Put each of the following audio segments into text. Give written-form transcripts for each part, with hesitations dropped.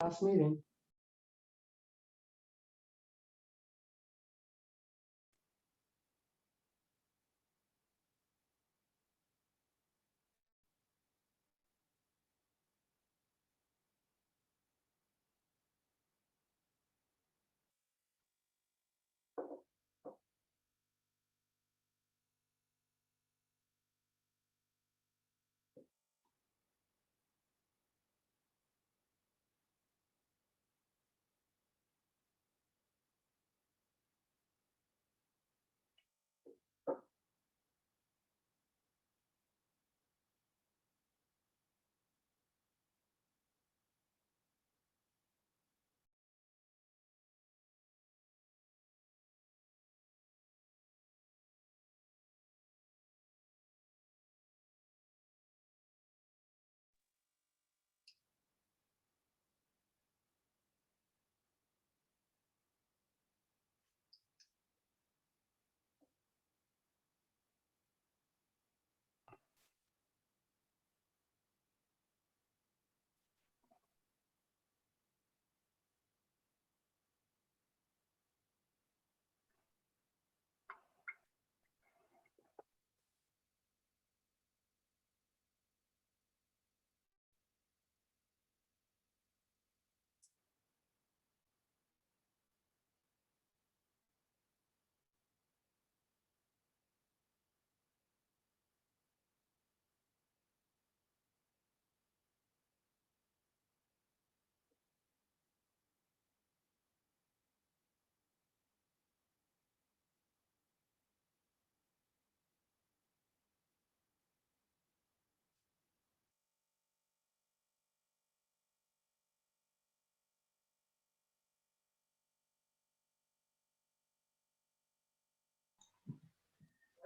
Last meeting.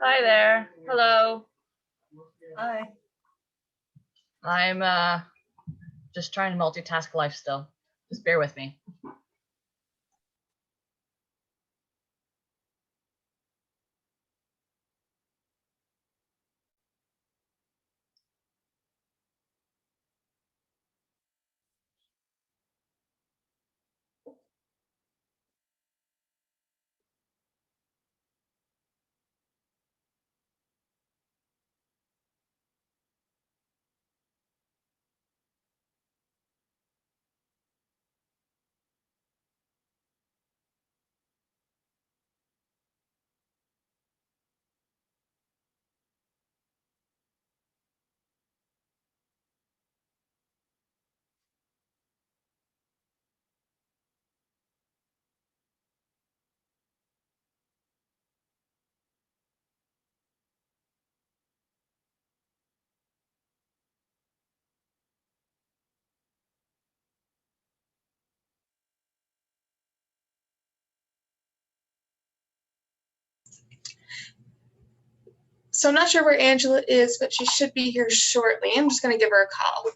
Hi there. Hello. Hi. I'm just trying to multitask life still. Just bear with me. So I'm not sure where Angela is, but she should be here shortly. I'm just going to give her a call.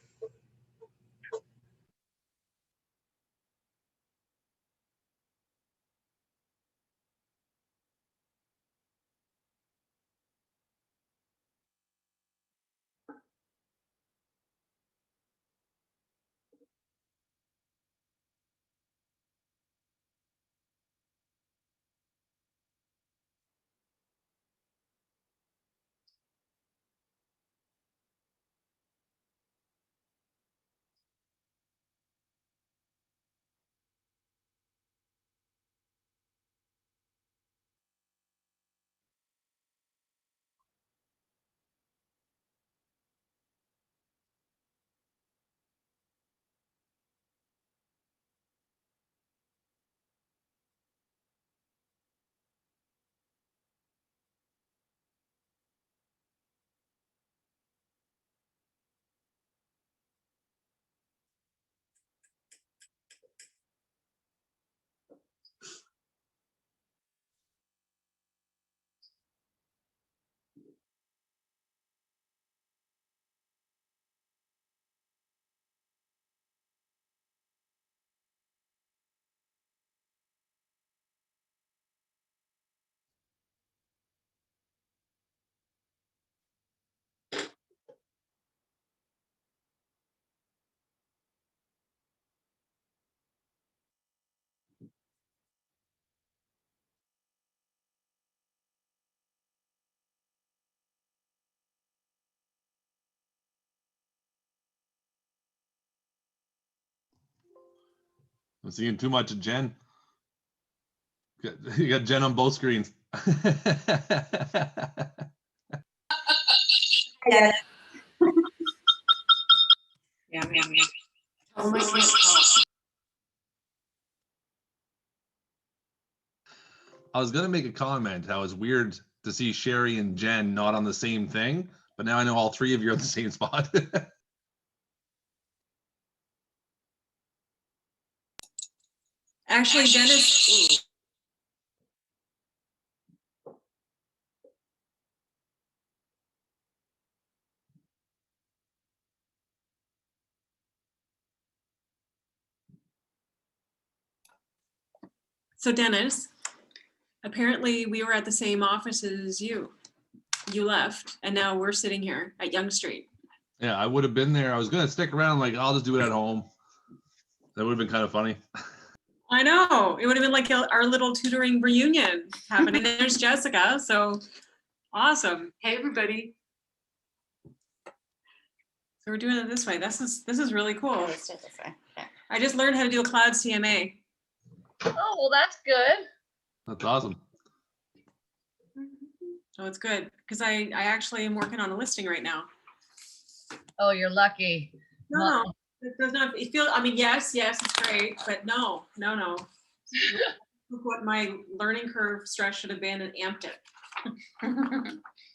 I'm seeing too much of Jen. You got Jen on both screens. Yeah. Oh my goodness. I was gonna make a comment how it's weird to see Sherry and Jen not on the same thing, but now I know all three of you are at the same spot. Actually, Dennis. So Dennis, apparently we were at the same office as you. You left, and now we're sitting here at Yonge Street. Yeah, I would have been there. I was gonna stick around, like I'll just do it at home. That would have been kind of funny. I know, it would have been like our little tutoring reunion happening. There's Jessica, so awesome. Hey, everybody. So we're doing it this way. This is really cool. Let's do it this way. Okay. I just learned how to do a cloud CMA. Oh, well, that's good. That's awesome. So it's good because I actually am working on a listing right now. Oh, you're lucky. No, it does not. It feel. I mean, yes, it's great, but no. Look what my learning curve stress should have been and amped it.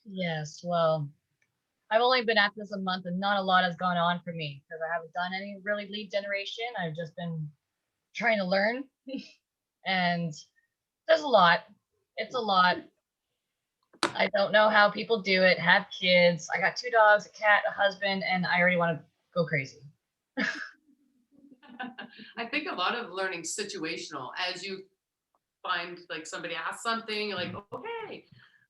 Yes, well, I've only been at this a month and not a lot has gone on for me because I haven't done any really lead generation. I've just been trying to learn and there's a lot. It's a lot. I don't know how people do it, have kids. I got 2 dogs, a cat, a husband, and I already want to go crazy. I think a lot of learning situational as you find like somebody asks something, you're like, okay.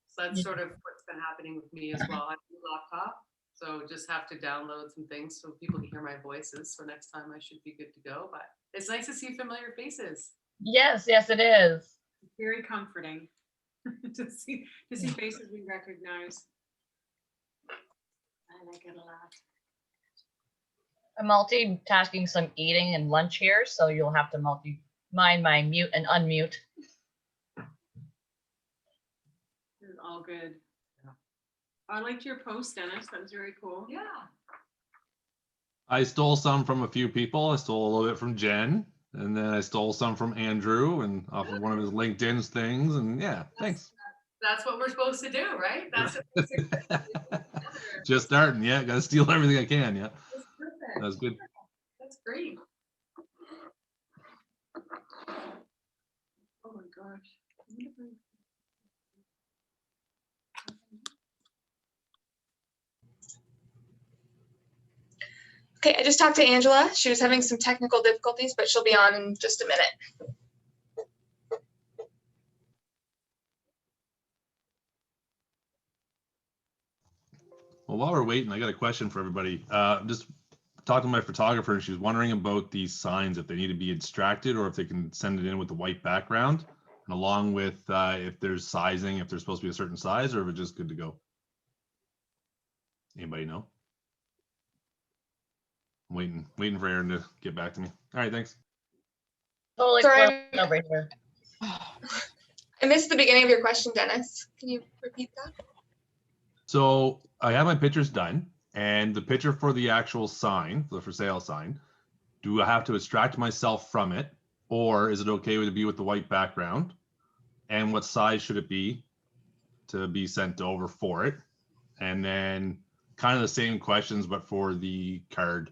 So that's sort of what's been happening with me as well. I have a laptop, so just have to download some things so people can hear my voices. So next time I should be good to go. But it's nice to see familiar faces. Yes, it is. Very comforting to see faces we recognize. I like it a lot. I'm multitasking some eating and lunch here, so you'll have to mind my mute and unmute. This is all good. Yeah. I liked your post, Dennis. That was very cool. Yeah. I stole some from a few people. I stole a little bit from Jen, and then I stole some from Andrew and off of one of his LinkedIn things. And yeah, thanks. That's what we're supposed to do, right? That's what Just starting. Yeah, got to steal everything I can. Yeah, That's perfect. that's good. That's great. Oh my gosh. Okay, I just talked to Angela. She was having some technical difficulties, but she'll be on in just a minute. Well, while we're waiting, I got a question for everybody. Just talking to my photographer, and she was wondering about these signs, if they need to be extracted or if they can send it in with the white background, and along with if there's sizing, if they're supposed to be a certain size, or if it's just good to go. Anybody know? I'm waiting for Aaron to get back to me. All right, thanks. Totally Sorry. over here. I missed the beginning of your question, Dennis. Can you repeat that? So I have my pictures done, and the picture for the actual sign, the for sale sign, do I have to extract myself from it, or is it okay to be with the white background? And what size should it be to be sent over for it? And then kind of the same questions, but for the card.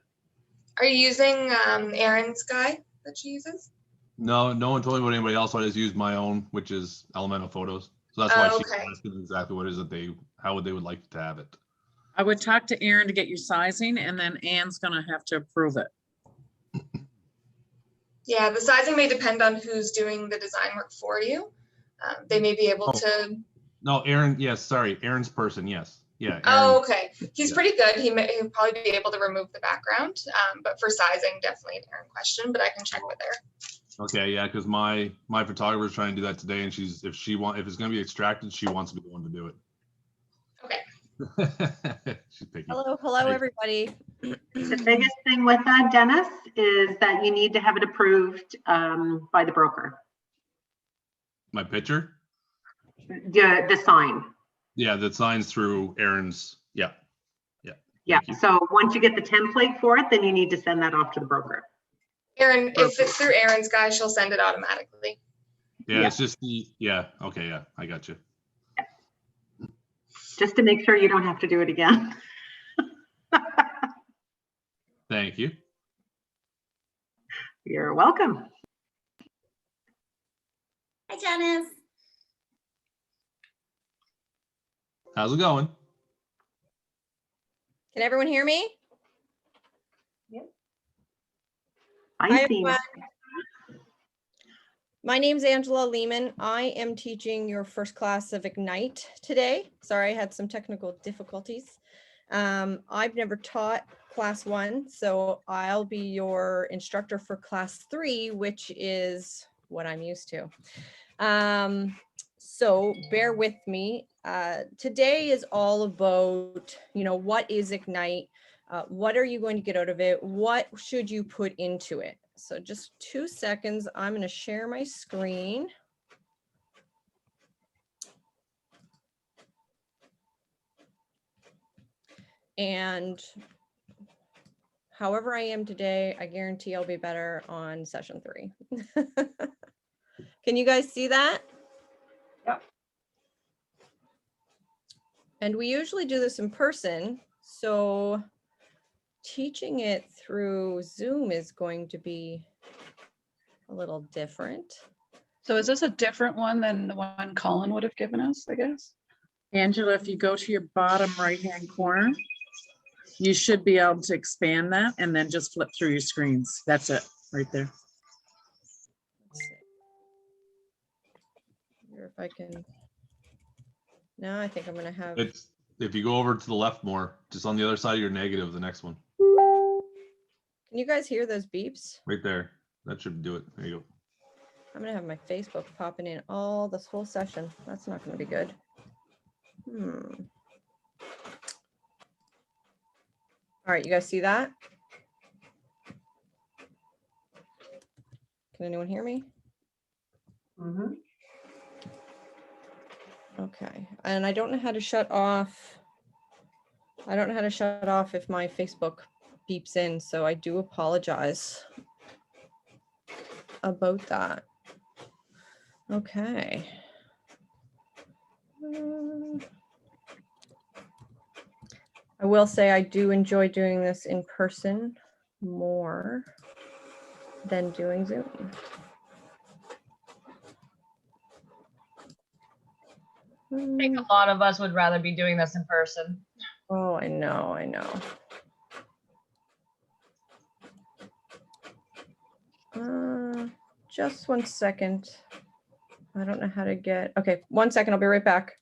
Are you using Erin's guy that she uses? No one told me about anybody else. So I just used my own, which is Elemental Photos. So that's why Oh, she's okay. asking exactly what is it how they would like to have it. I would talk to Aaron to get your sizing, and then Ann's gonna have to approve it. Yeah, the sizing may depend on who's doing the design work for you. They may be able to. No, Aaron. Yes, sorry, Aaron's person. Yes, yeah. Aaron, Oh, okay. He's yeah. pretty good. He'll probably be able to remove the background. But for sizing, definitely an Aaron question. But I can check with her. Okay, yeah, because my photographer is trying to do that today, and if it's going to be extracted, she wants to be the one to do it. Okay. She's picky. Hello, Right. everybody. The biggest thing with that, Dennis, is that you need to have it approved by the broker. My picture? The sign. Yeah, that signs through Aaron's. Yeah. Yeah. Yeah. Thank you. So once you get the template for it, then you need to send that off to the broker. Erin, if it's through Erin's guy, she'll send it automatically. Yeah, Yeah. it's just the, yeah. Okay. Yeah. I got you. Just to make sure you don't have to do it again. Thank you. You're welcome. Hi, Janice. How's it going? Can everyone hear me? I Hi, see. everyone. My name's Angela Lehman. I am teaching your first class of Ignite today. Sorry, I had some technical difficulties. I've never taught class 1, so I'll be your instructor for class 3, which is what I'm used to. So bear with me. Today is all about, what is Ignite? What are you going to get out of it? What should you put into it? So just 2 seconds. I'm going to share my screen. And however I am today, I guarantee I'll be better on session 3. Can you guys see that? Yep. And we usually do this in person. So teaching it through Zoom is going to be a little different. So is this a different one than the one Colin would have given us, I guess? Angela, if you go to your bottom right-hand corner, you should be able to expand that and then just flip through your screens. That's it, right there. Let's see. Here, if I can. No, I think I'm going to have. It's, if you go over to the left more, just on the other side of your negative, the next one, Can you guys hear those beeps? right there. That should do it. There you go. I'm going to have my Facebook popping in all this whole session. That's not going to be good. All right, you guys see that? Can anyone hear me? Mm-hmm. Okay, and I don't know how to shut off. I don't know how to shut off if my Facebook beeps in, so I do apologize about that. Okay. I will say I do enjoy doing this in person more than doing Zoom. I think a lot of us would rather be doing this in person. Oh, I know, I know. Just 1 second. I don't know how to get, okay, 1 second, I'll be right back.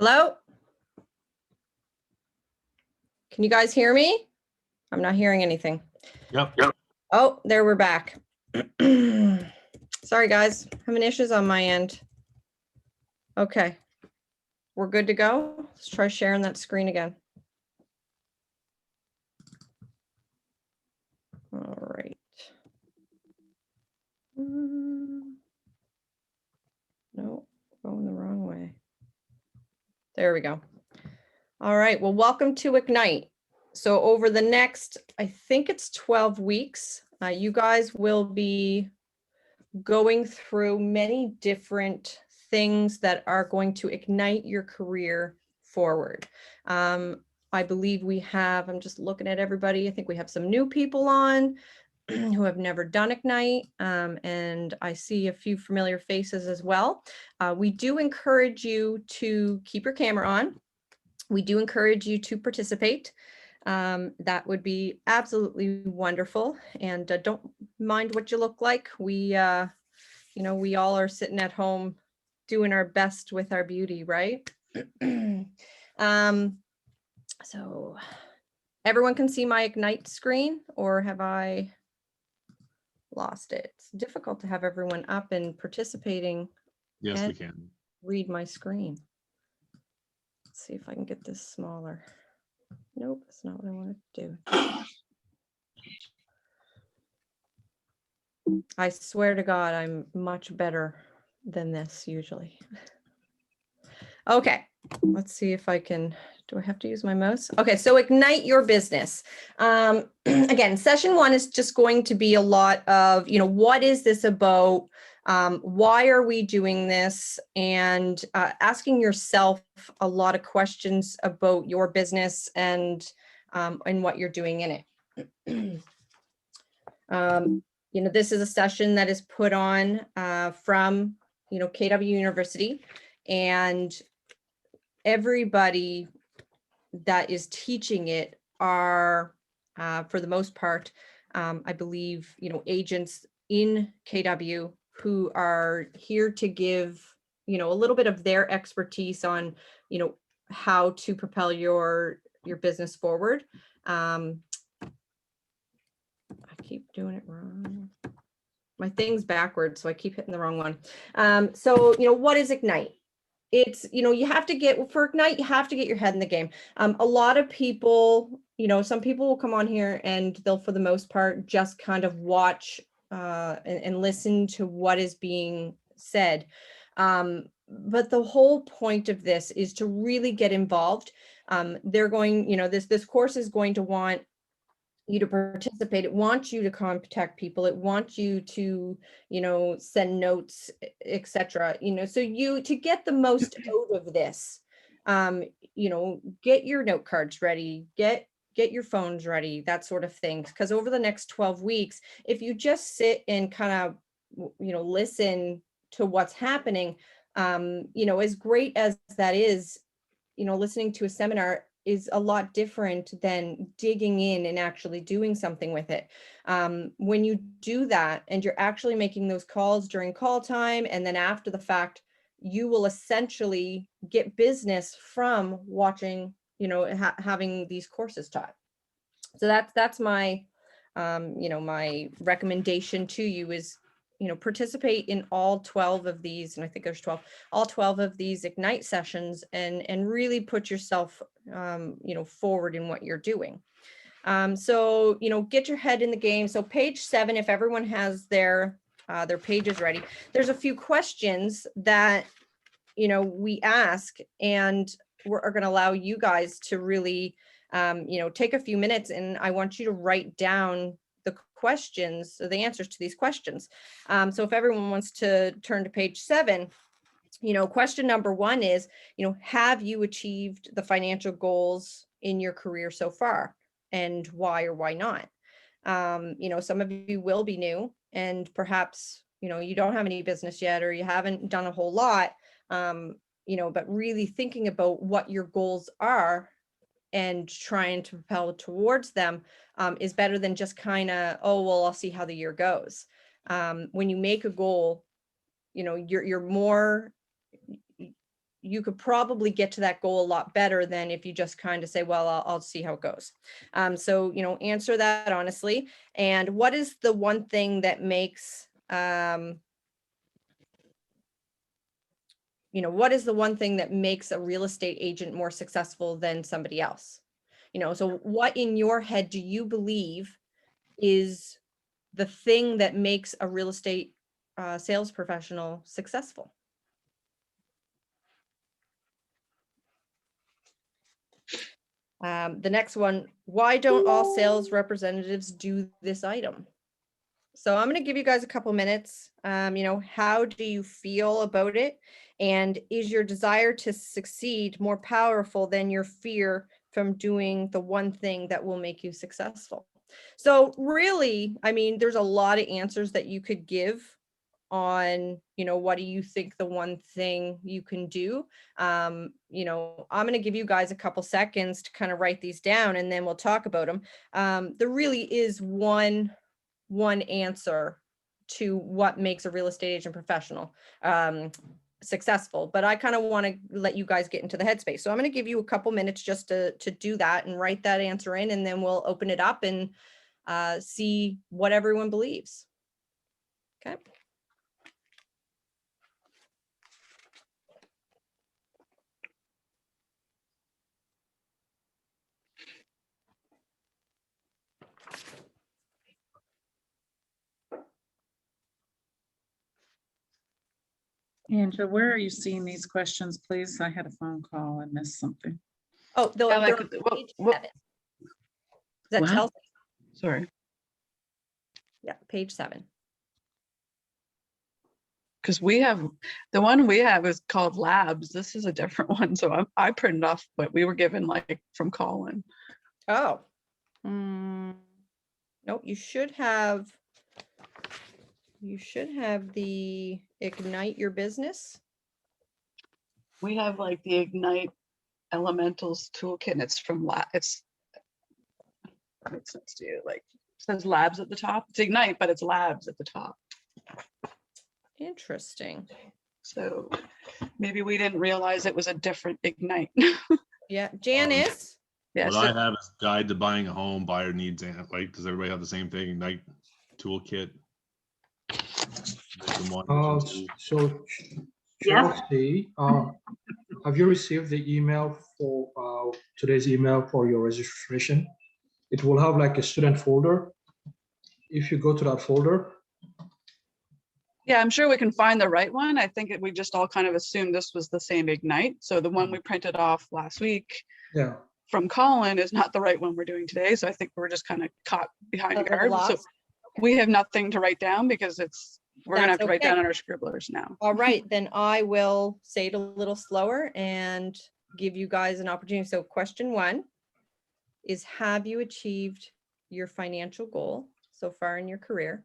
Hello? Can you guys hear me? I'm not hearing anything. Yep. Oh, there we're back. Sorry, guys, having issues on my end. Okay, we're good to go. Let's try sharing that screen again. All right. No, going the wrong way. There we go. All right, well, welcome to Ignite. So over the next, I think it's 12 weeks, you guys will be going through many different things that are going to ignite your career forward. I believe we have, I'm just looking at everybody, I think we have some new people on who have never done Ignite, and I see a few familiar faces as well. We do encourage you to keep your camera on. We do encourage you to participate. That would be absolutely wonderful. And don't mind what you look like. We, we all are sitting at home doing our best with our beauty, right? So everyone can see my Ignite screen, or have I lost it? It's difficult to have everyone up and participating. Yes, and we can. Read my screen. Let's see if I can get this smaller. Nope, that's not what I want to do. I swear to God, I'm much better than this usually. Okay, let's see if I can, do I have to use my mouse? Okay, so ignite your business. Again, session 1 is just going to be a lot of, what is this about? Why are we doing this? And asking yourself a lot of questions about your business and what you're doing in it. This is a session that is put on from, KW University, and everybody that is teaching it are, for the most part, I believe, agents in KW who are here to give, a little bit of their expertise on, how to propel your business forward. I keep doing it wrong. My thing's backwards, so I keep hitting the wrong one. So, what is Ignite? It's, you have to get, for Ignite, you have to get your head in the game. A lot of people, some people will come on here and they'll, for the most part, just kind of watch and listen to what is being said. But the whole point of this is to really get involved. They're going, this course is going to want you to participate. It wants you to contact people. It wants you to, send notes, etc. So to get the most out of this, get your note cards ready, get your phones ready, that sort of thing. Because over the next 12 weeks, if you just sit and kind of, listen to what's happening, as great as that is, listening to a seminar is a lot different than digging in and actually doing something with it. When you do that and you're actually making those calls during call time, and then after the fact, you will essentially get business from watching, having these courses taught. So that's my, my recommendation to you is, participate in all 12 of these, and I think there's 12, all 12 of these Ignite sessions, and really put yourself, forward in what you're doing. So, get your head in the game. So page 7, if everyone has their pages ready, there's a few questions that, we ask, and we're going to allow you guys to really, take a few minutes, and I want you to write down the questions, the answers to these questions. So if everyone wants to turn to page 7, question number 1 is, have you achieved the financial goals in your career so far, and why or why not? Some of you will be new, and perhaps, you don't have any business yet, or you haven't done a whole lot, but really thinking about what your goals are and trying to propel towards them is better than just kind of, oh, well, I'll see how the year goes. When you make a goal, you're more, you could probably get to that goal a lot better than if you just kind of say, well, I'll see how it goes. So, you know, answer that honestly. And what is the one thing that makes, you know, what is the one thing that makes a real estate agent more successful than somebody else? You know, so what in your head do you believe is the thing that makes a real estate sales professional successful? The next one, why don't all sales representatives do this item? So I'm going to give you guys a couple minutes. You know, how do you feel about it? And is your desire to succeed more powerful than your fear from doing the one thing that will make you successful? So really, I mean, there's a lot of answers that you could give on, you know, what do you think the one thing you can do? You know, I'm going to give you guys a couple seconds to kind of write these down, and then we'll talk about them. There really is one answer to what makes a real estate agent professional successful, but I kind of want to let you guys get into the headspace. So I'm going to give you a couple minutes just to do that and write that answer in, and then we'll open it up and see what everyone believes. Okay. Angela, where are you seeing these questions, please? I had a phone call and missed something. Oh, they're like, on what- page what- 7. Is that What? Chelsea? Sorry, Yeah, page 7. because we have, the one we have is called labs. This is a different one. So I printed off what we were given like from Colin. Oh. Nope, you should have the Ignite Your Business. We have like the Ignite Elementals toolkit, and it's from it's makes sense to you. Like it says labs at the top. It's Ignite, but it's labs at the top. Interesting. So maybe we didn't realize it was a different Ignite. Yeah, Janice. Yeah, What so I have is Guide to Buying a Home, Buyer Needs, and like, does everybody have the same thing? Ignite Toolkit. There's the one, two. So Yeah. Chelsea, have you received the email for today's email for your registration? It will have like a student folder. If you go to that folder, yeah, I'm sure we can find the right one. I think we just all kind of assumed this was the same Ignite. So the one we printed off last week yeah. from Colin is not the right one we're doing today. So I think we're just kind of caught behind A the little curve. So lost. we have nothing to write down because we're gonna have That's to write okay. down on our scribblers now. All right, then I will say it a little slower and give you guys an opportunity. So question 1 is, have you achieved your financial goal so far in your career?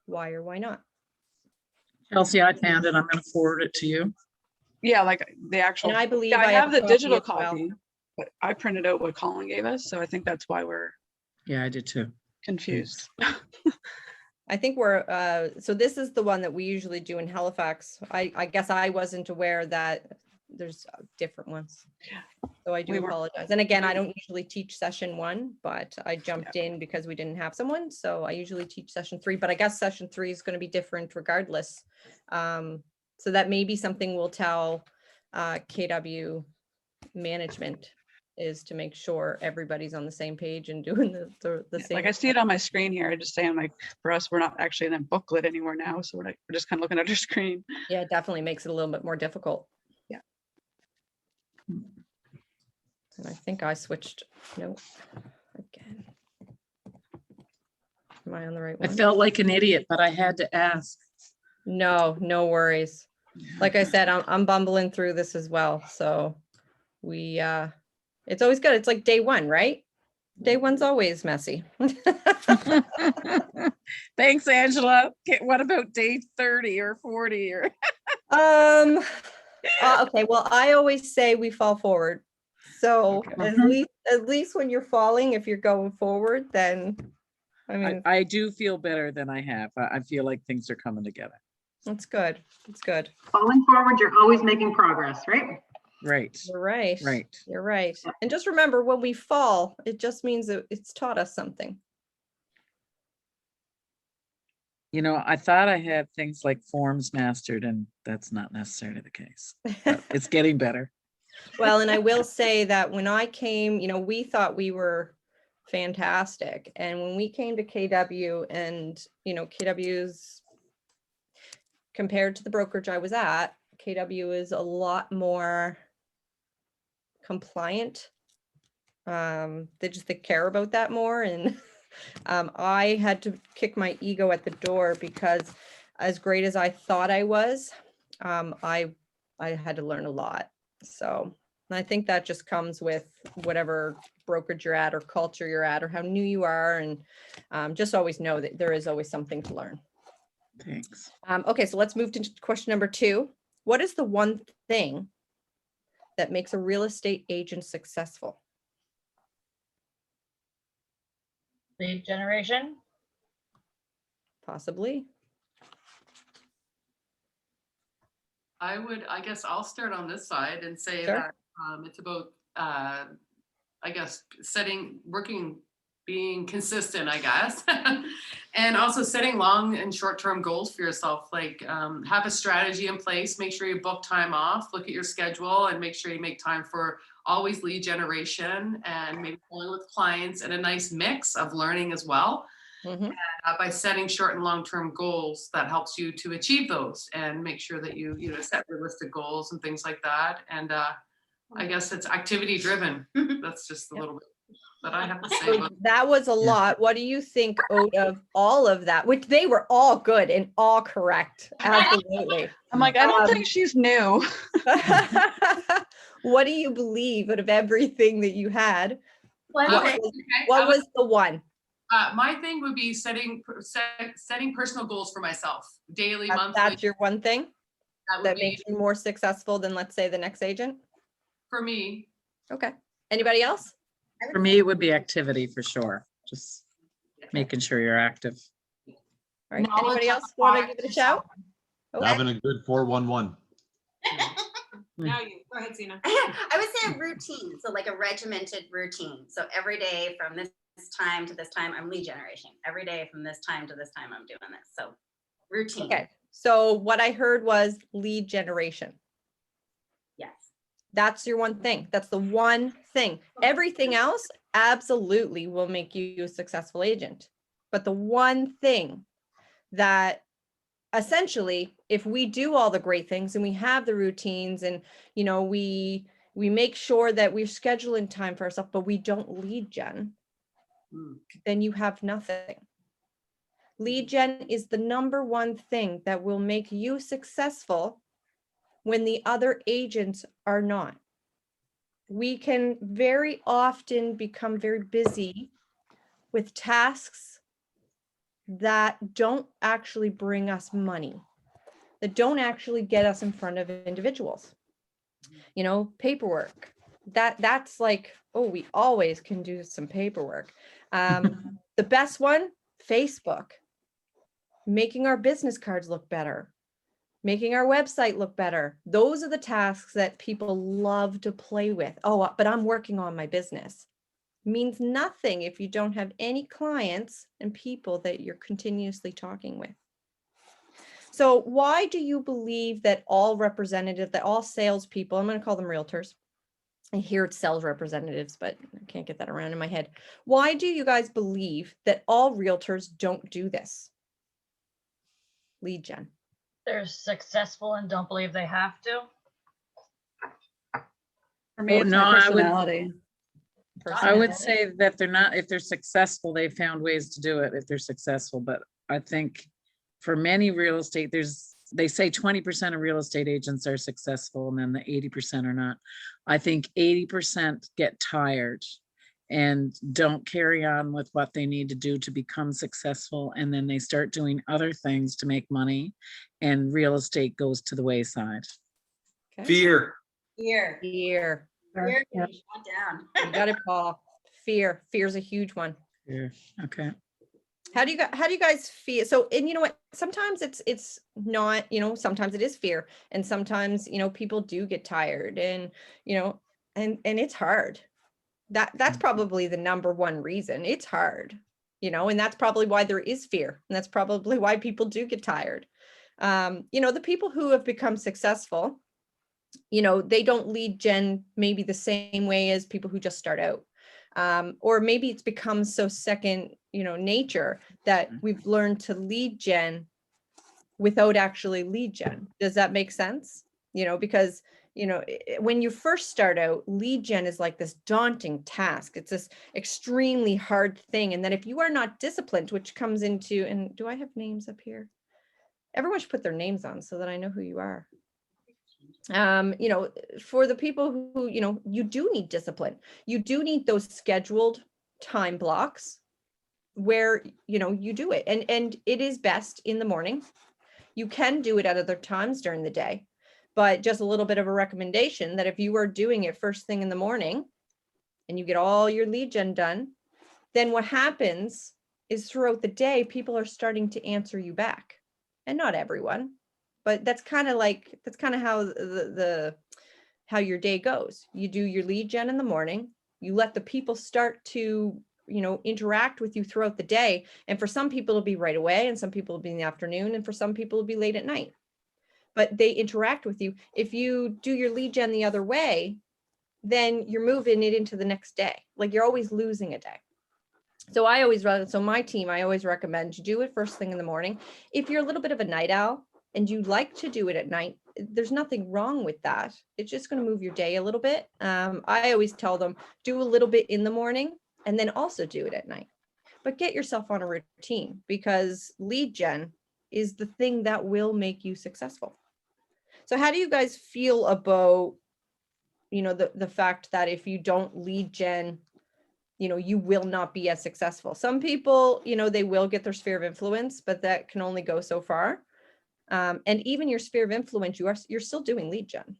Why or why not? Chelsea, I found it. I'm going to forward it to you. Yeah, like the actual, And I believe yeah, I have a the copy digital as well. copy, but I printed out what Colin gave us. So I think that's why we're Yeah, I did too. confused. I think we're, so this is the one that we usually do in Halifax. I guess I wasn't aware that there's different ones. So I do We weren't- apologize. And again, I don't usually teach session 1, but I jumped in because we didn't have someone. So I usually teach session 3, but I guess session 3 is going to be different regardless. So that may be something we'll tell KW management, is to make sure everybody's on the same page and doing the Yeah, same. like I see it on my screen here. I just saying, like, for us, we're not actually in a booklet anymore now. So we're just kind of looking at our screen. Yeah, it definitely makes it a little bit more difficult. Yeah. And I think I switched, no, again. Am I on the right I one? felt like an idiot, but I had to ask. No, no worries. Like I said, I'm bumbling through this as well. So we, it's always good. It's like day 1, right? Day 1's always messy. Thanks, Angela. Okay, what about day 30 or 40 or? Okay, well, I always say we fall forward. So Okay. at least when you're falling, if you're going forward, then I mean, I do feel better than I have. I feel like things are coming together. That's good. That's good. Falling forward, you're always making progress, right? Right, You're right. right. You're right. And just remember, when we fall, it just means that it's taught us something. You know, I thought I had things like forms mastered, and that's not necessarily the case. But it's getting better. Well, and I will say that when I came, we thought we were fantastic. And when we came to KW and, KW's compared to the brokerage I was at, KW is a lot more compliant. They care about that more. And I had to kick my ego at the door because as great as I thought I was, I had to learn a lot. So I think that just comes with whatever brokerage you're at or culture you're at or how new you are. And just always know that there is always something to learn. Thanks. Okay, so let's move to question number 2. What is the one thing that makes a real estate agent successful? Lead generation. Possibly. I guess I'll start on this side and say Sure. that it's about, I guess, being consistent, I guess. And also setting long and short-term goals for yourself, like have a strategy in place, make sure you book time off, look at your schedule and make sure you make time for always lead generation and maybe calling with clients and a nice mix of learning as well. Mhm. By setting short and long-term goals, that helps you to achieve those and make sure that you set realistic goals and things like that. And I guess it's activity driven. That's just a little bit that I have to say So about. that was a lot. What do you think out of all of that? Which they were all good and all correct. Absolutely. I'm like, I don't think she's new. What do you believe out of everything that you had? What was the one? My thing would be setting personal goals for myself, daily, monthly. That's your one thing That would that be makes you more successful than, let's say, the next agent? for me. Okay. Anybody else? For me, it would be activity for sure. Just making sure you're active. All right. Anybody else want to give it a shout? Oh, Having a good 411. Now you, go ahead, Zena. I would say a routine. So like a regimented routine. So every day from this time to this time, I'm lead generation. Every day from this time to this time, I'm doing this. So routine. okay. So what I heard was lead generation. Yes. That's your one thing. That's the one thing. Everything else absolutely will make you a successful agent. But the one thing that essentially, if we do all the great things and we have the routines and, we make sure that we're scheduling time for ourselves, but we don't lead gen, then you have nothing. Lead gen is the number one thing that will make you successful when the other agents are not. We can very often become very busy with tasks that don't actually bring us money, that don't actually get us in front of individuals. Paperwork. That's like, oh, we always can do some paperwork. The best one, Facebook. Making our business cards look better, making our website look better. Those are the tasks that people love to play with. Oh, but I'm working on my business. Means nothing if you don't have any clients and people that you're continuously talking with. So why do you believe that all salespeople, I'm going to call them realtors. I hear it's sales representatives, but I can't get that around in my head. Why do you guys believe that all realtors don't do this? Lead gen. They're successful and don't believe they have to. For me, Oh, it's no, my I would- personality. I would say that they're not, if they're successful, they found ways to do it if they're successful. But I think for many real estate, they say 20% of real estate agents are successful and then the 80% are not. I think 80% get tired and don't carry on with what they need to do to become successful. And then they start doing other things to make money and real estate goes to the wayside. Okay. Fear. Fear. Fear. Fear. Yeah. Shut down. You got it, Paul. Fear. Fear's a huge one. Yeah. Okay. How do you guys feel? So, and you know what, sometimes it's not, sometimes it is fear, and sometimes, people do get tired, and, and it's hard. That's probably the number one reason. It's hard, and that's probably why there is fear. And that's probably why people do get tired. The people who have become successful, they don't lead gen maybe the same way as people who just start out. Or maybe it's become so second, nature that we've learned to lead gen without actually lead gen. Does that make sense? Because, when you first start out, lead gen is like this daunting task. It's this extremely hard thing. And then if you are not disciplined, which comes into, and do I have names up here? Everyone should put their names on so that I know who you are. For the people who, you do need discipline. You do need those scheduled time blocks where, you do it. And it is best in the morning. You can do it at other times during the day, but just a little bit of a recommendation that if you are doing it first thing in the morning and you get all your lead gen done, then what happens is throughout the day, people are starting to answer you back, and not everyone. But that's kind of how how your day goes. You do your lead gen in the morning, you let the people start to, interact with you throughout the day. And for some people it'll be right away, and some people will be in the afternoon, and for some people it'll be late at night. But they interact with you. If you do your lead gen the other way, then you're moving it into the next day. Like, you're always losing a day. So my team, I always recommend you do it first thing in the morning. If you're a little bit of a night owl and you like to do it at night, there's nothing wrong with that. It's just going to move your day a little bit. I always tell them, do a little bit in the morning and then also do it at night. But get yourself on a routine, because lead gen is the thing that will make you successful. So how do you guys feel about, the fact that if you don't lead gen, you will not be as successful? Some people, they will get their sphere of influence, but that can only go so far. And even your sphere of influence, you're still doing lead gen.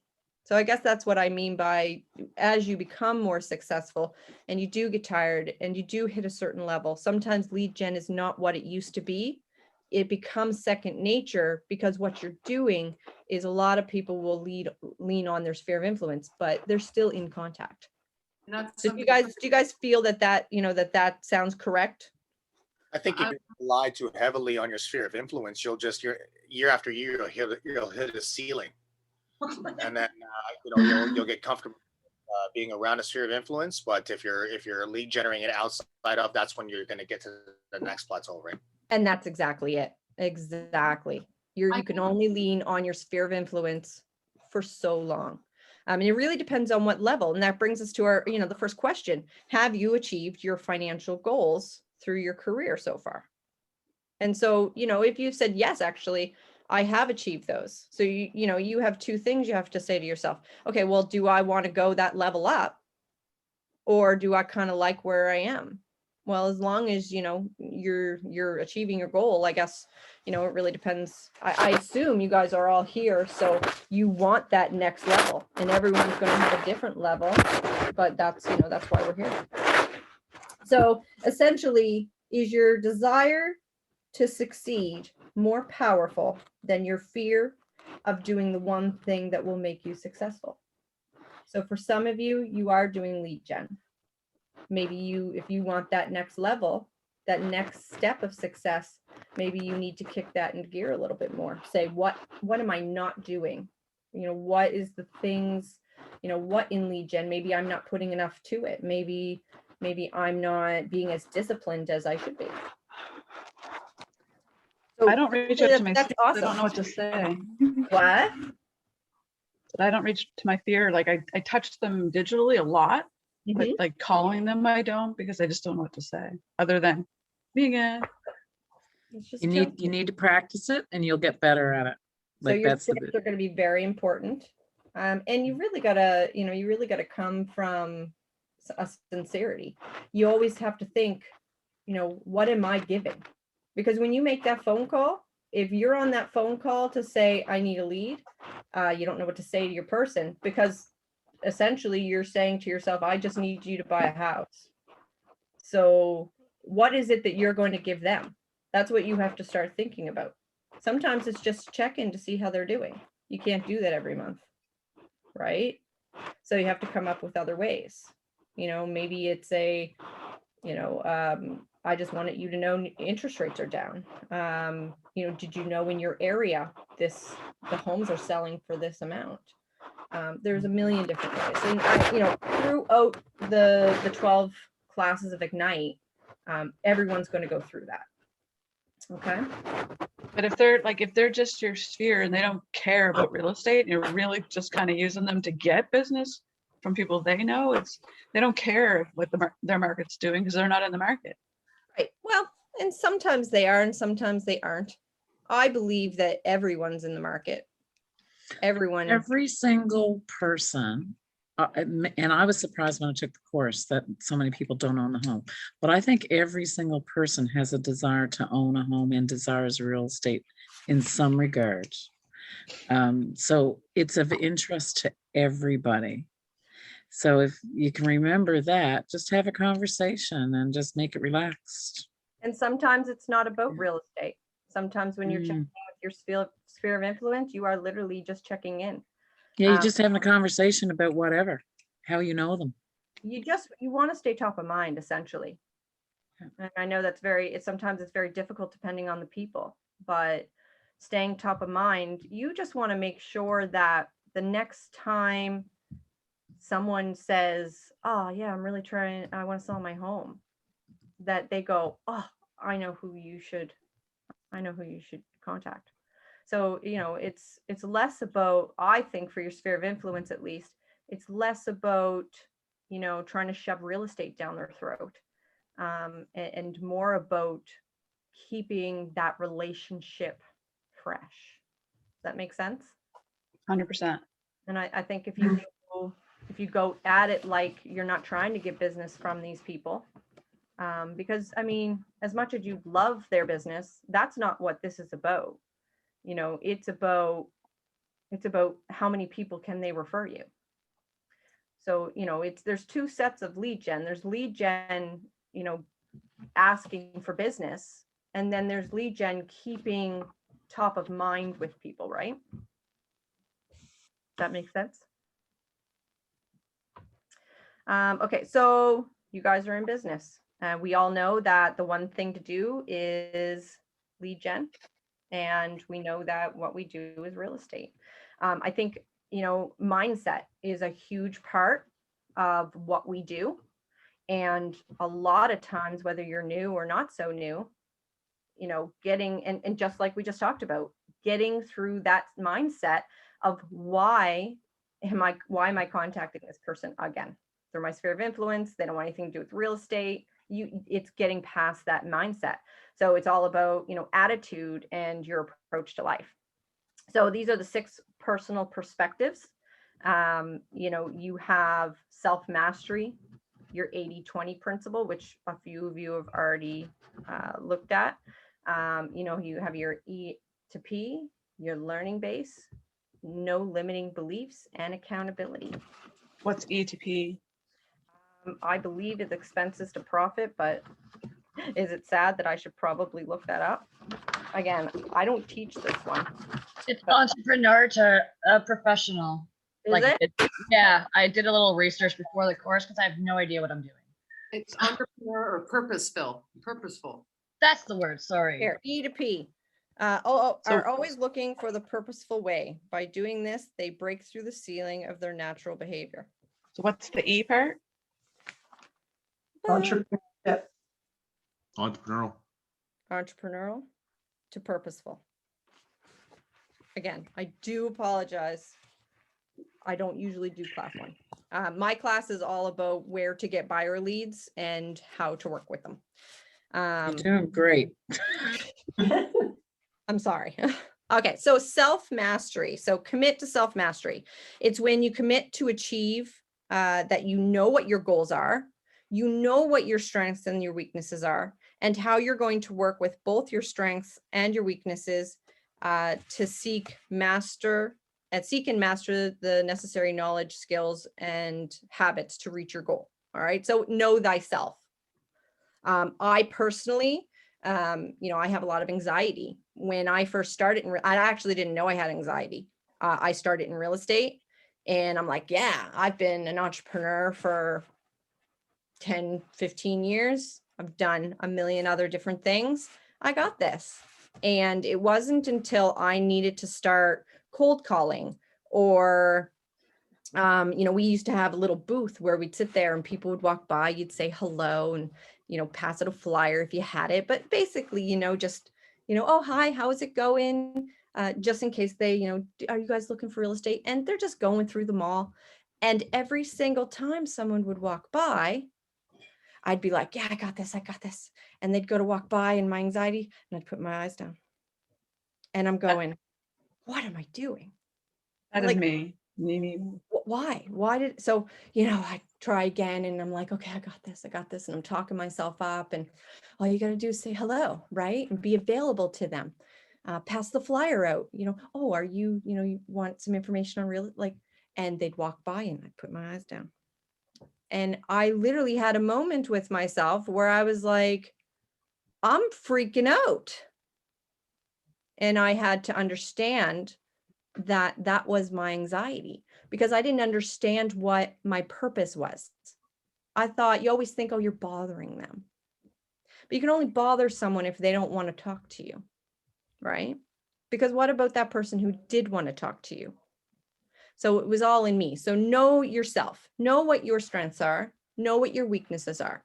So I guess that's what I mean by, as you become more successful and you do get tired and you do hit a certain level, sometimes lead gen is not what it used to be. It becomes second nature, because what you're doing is a lot of people will lean on their sphere of influence, but they're still in contact. So do you guys feel that sounds correct? I think if you rely too heavily on your sphere of influence, you'll just year after year you'll hit a ceiling, and then you'll get comfortable being around a sphere of influence. But if you're lead generating it outside of, that's when you're going to get to the next plateau, right? And that's exactly it. Exactly. You can only lean on your sphere of influence for so long. And it really depends on what level. And that brings us to our, the first question. Have you achieved your financial goals through your career so far? And so, if you've said, yes, actually, I have achieved those. So, you have two things you have to say to yourself. Okay, well, do I want to go that level up? Or do I kind of like where I am? Well, as long as, you're achieving your goal, I guess, it really depends. I assume you guys are all here, so you want that next level, and everyone's going to have a different level, but that's why we're here. So essentially, is your desire to succeed more powerful than your fear of doing the one thing that will make you successful? So for some of you, you are doing lead gen. Maybe if you want that next level, that next step of success, maybe you need to kick that into gear a little bit more. Say, what am I not doing? What is the things, what in lead gen, maybe I'm not putting enough to it. Maybe I'm not being as disciplined as I should be. So I don't reach up to my that's fear. awesome. I don't know what to say. What? I don't reach to my fear. Like I touch them digitally a lot, but like calling them, I don't, because I just don't know what to say other than me again. You need to practice it, and you'll get better at it. So your steps are going to be very important. And you really gotta come from a sincerity. You always have to think, what am I giving? Because when you make that phone call, if you're on that phone call to say, I need a lead, you don't know what to say to your person, because essentially you're saying to yourself, I just need you to buy a house. So what is it that you're going to give them? That's what you have to start thinking about. Sometimes it's just check in to see how they're doing. You can't do that every month, right? So you have to come up with other ways. You know, maybe it's a, you know, I just wanted you to know interest rates are down. You know, did you know in your area the homes are selling for this amount? There's a million different ways. And you know, throughout the 12 classes of Ignite, everyone's going to go through that. Okay. But if they're just your sphere and they don't care about real estate, and you're really just kind of using them to get business from people they know, they don't care what their market's doing because they're not in the market. Right. Well, and sometimes they are and sometimes they aren't. I believe that everyone's in the market. Every single person. And I was surprised when I took the course that so many people don't own a home. But I think every single person has a desire to own a home and desires real estate in some regard. So it's of interest to everybody. So if you can remember that, just have a conversation and just make it relaxed. And sometimes it's not about real estate. Sometimes when you're checking in with your sphere of influence, you are literally just checking in. Yeah, you're just having a conversation about whatever, how you know them. You want to stay top of mind, essentially. And I know that's sometimes it's very difficult depending on the people, but staying top of mind, you just want to make sure that the next time someone says, oh yeah, I want to sell my home, that they go, oh, I know who you should contact. So, you know, it's less about, I think for your sphere of influence, at least, it's less about, you know, trying to shove real estate down their throat, and more about keeping that relationship fresh. Does that make sense? 100%. And I think if you go at it like you're not trying to get business from these people, because I mean, as much as you love their business, that's not what this is about. You know, it's about how many people can they refer you. So, you know, there's two sets of lead gen. There's lead gen, you know, asking for business, and then there's lead gen keeping top of mind with people, right? That makes sense. Okay, so you guys are in business. We all know that the one thing to do is lead gen, and we know that what we do is real estate. I think, you know, mindset is a huge part of what we do. And a lot of times, whether you're new or not so new, you know, getting, and just like we just talked about, getting through that mindset of why am I contacting this person again? They're my sphere of influence. They don't want anything to do with real estate. It's getting past that mindset. So it's all about, you know, attitude and your approach to life. So these are the 6 personal perspectives. You know, you have self-mastery, your 80-20 principle, which a few of you have already looked at. You know, you have your E to P, your learning base, no limiting beliefs, and accountability. What's E to P? I believe it's expenses to profit, but is it sad that I should probably look that up? Again, I don't teach this one. It's entrepreneur to a professional. Is it? Yeah, I did a little research before the course because I have no idea what I'm doing. It's entrepreneur or purposeful. That's the word, sorry. Here, E to P. Are always looking for the purposeful way. By doing this, they break through the ceiling of their natural behavior. So what's the E part? Entrepreneurial. Entrepreneurial to purposeful. Again, I do apologize. I don't usually do class 1. My class is all about where to get buyer leads and how to work with them. You're doing great. I'm sorry. Okay, so self-mastery. So commit to self-mastery. It's when you commit to achieve that you know what your goals are, you know what your strengths and your weaknesses are, and how you're going to work with both your strengths and your weaknesses to seek and master the necessary knowledge, skills, and habits to reach your goal. All right, so know thyself. I personally You know, I have a lot of anxiety. When I first started, I actually didn't know I had anxiety. I started in real estate, and I'm like, yeah, I've been an entrepreneur for 10, 15 years. I've done a million other different things. I got this. And it wasn't until I needed to start cold calling, or you know, we used to have a little booth where we'd sit there and people would walk by, you'd say hello and, you know, pass it a flyer if you had it. But basically, you know, just, you know, oh, hi, how is it going? Just in case they, you know, are you guys looking for real estate? And they're just going through the mall. And every single time someone would walk by, I'd be like, yeah, I got this, I got this. And they'd go to walk by in my anxiety, and I'd put my eyes down. And I'm going, what am I doing? That is Like, me. Me. why did, so, you know, I try again, and I'm like, okay, I got this, and I'm talking myself up, and all you got to do is say hello, right? And be available to them. Pass the flyer out, you know, oh, are you, you know, you want some information on real, like, and they'd walk by and I'd put my eyes down. And I literally had a moment with myself where I was like, I'm freaking out. And I had to understand that that was my anxiety, because I didn't understand what my purpose was. I thought, you always think, oh, you're bothering them. But you can only bother someone if they don't want to talk to you, right? Because what about that person who did want to talk to you? So it was all in me. So know yourself, know what your strengths are, know what your weaknesses are.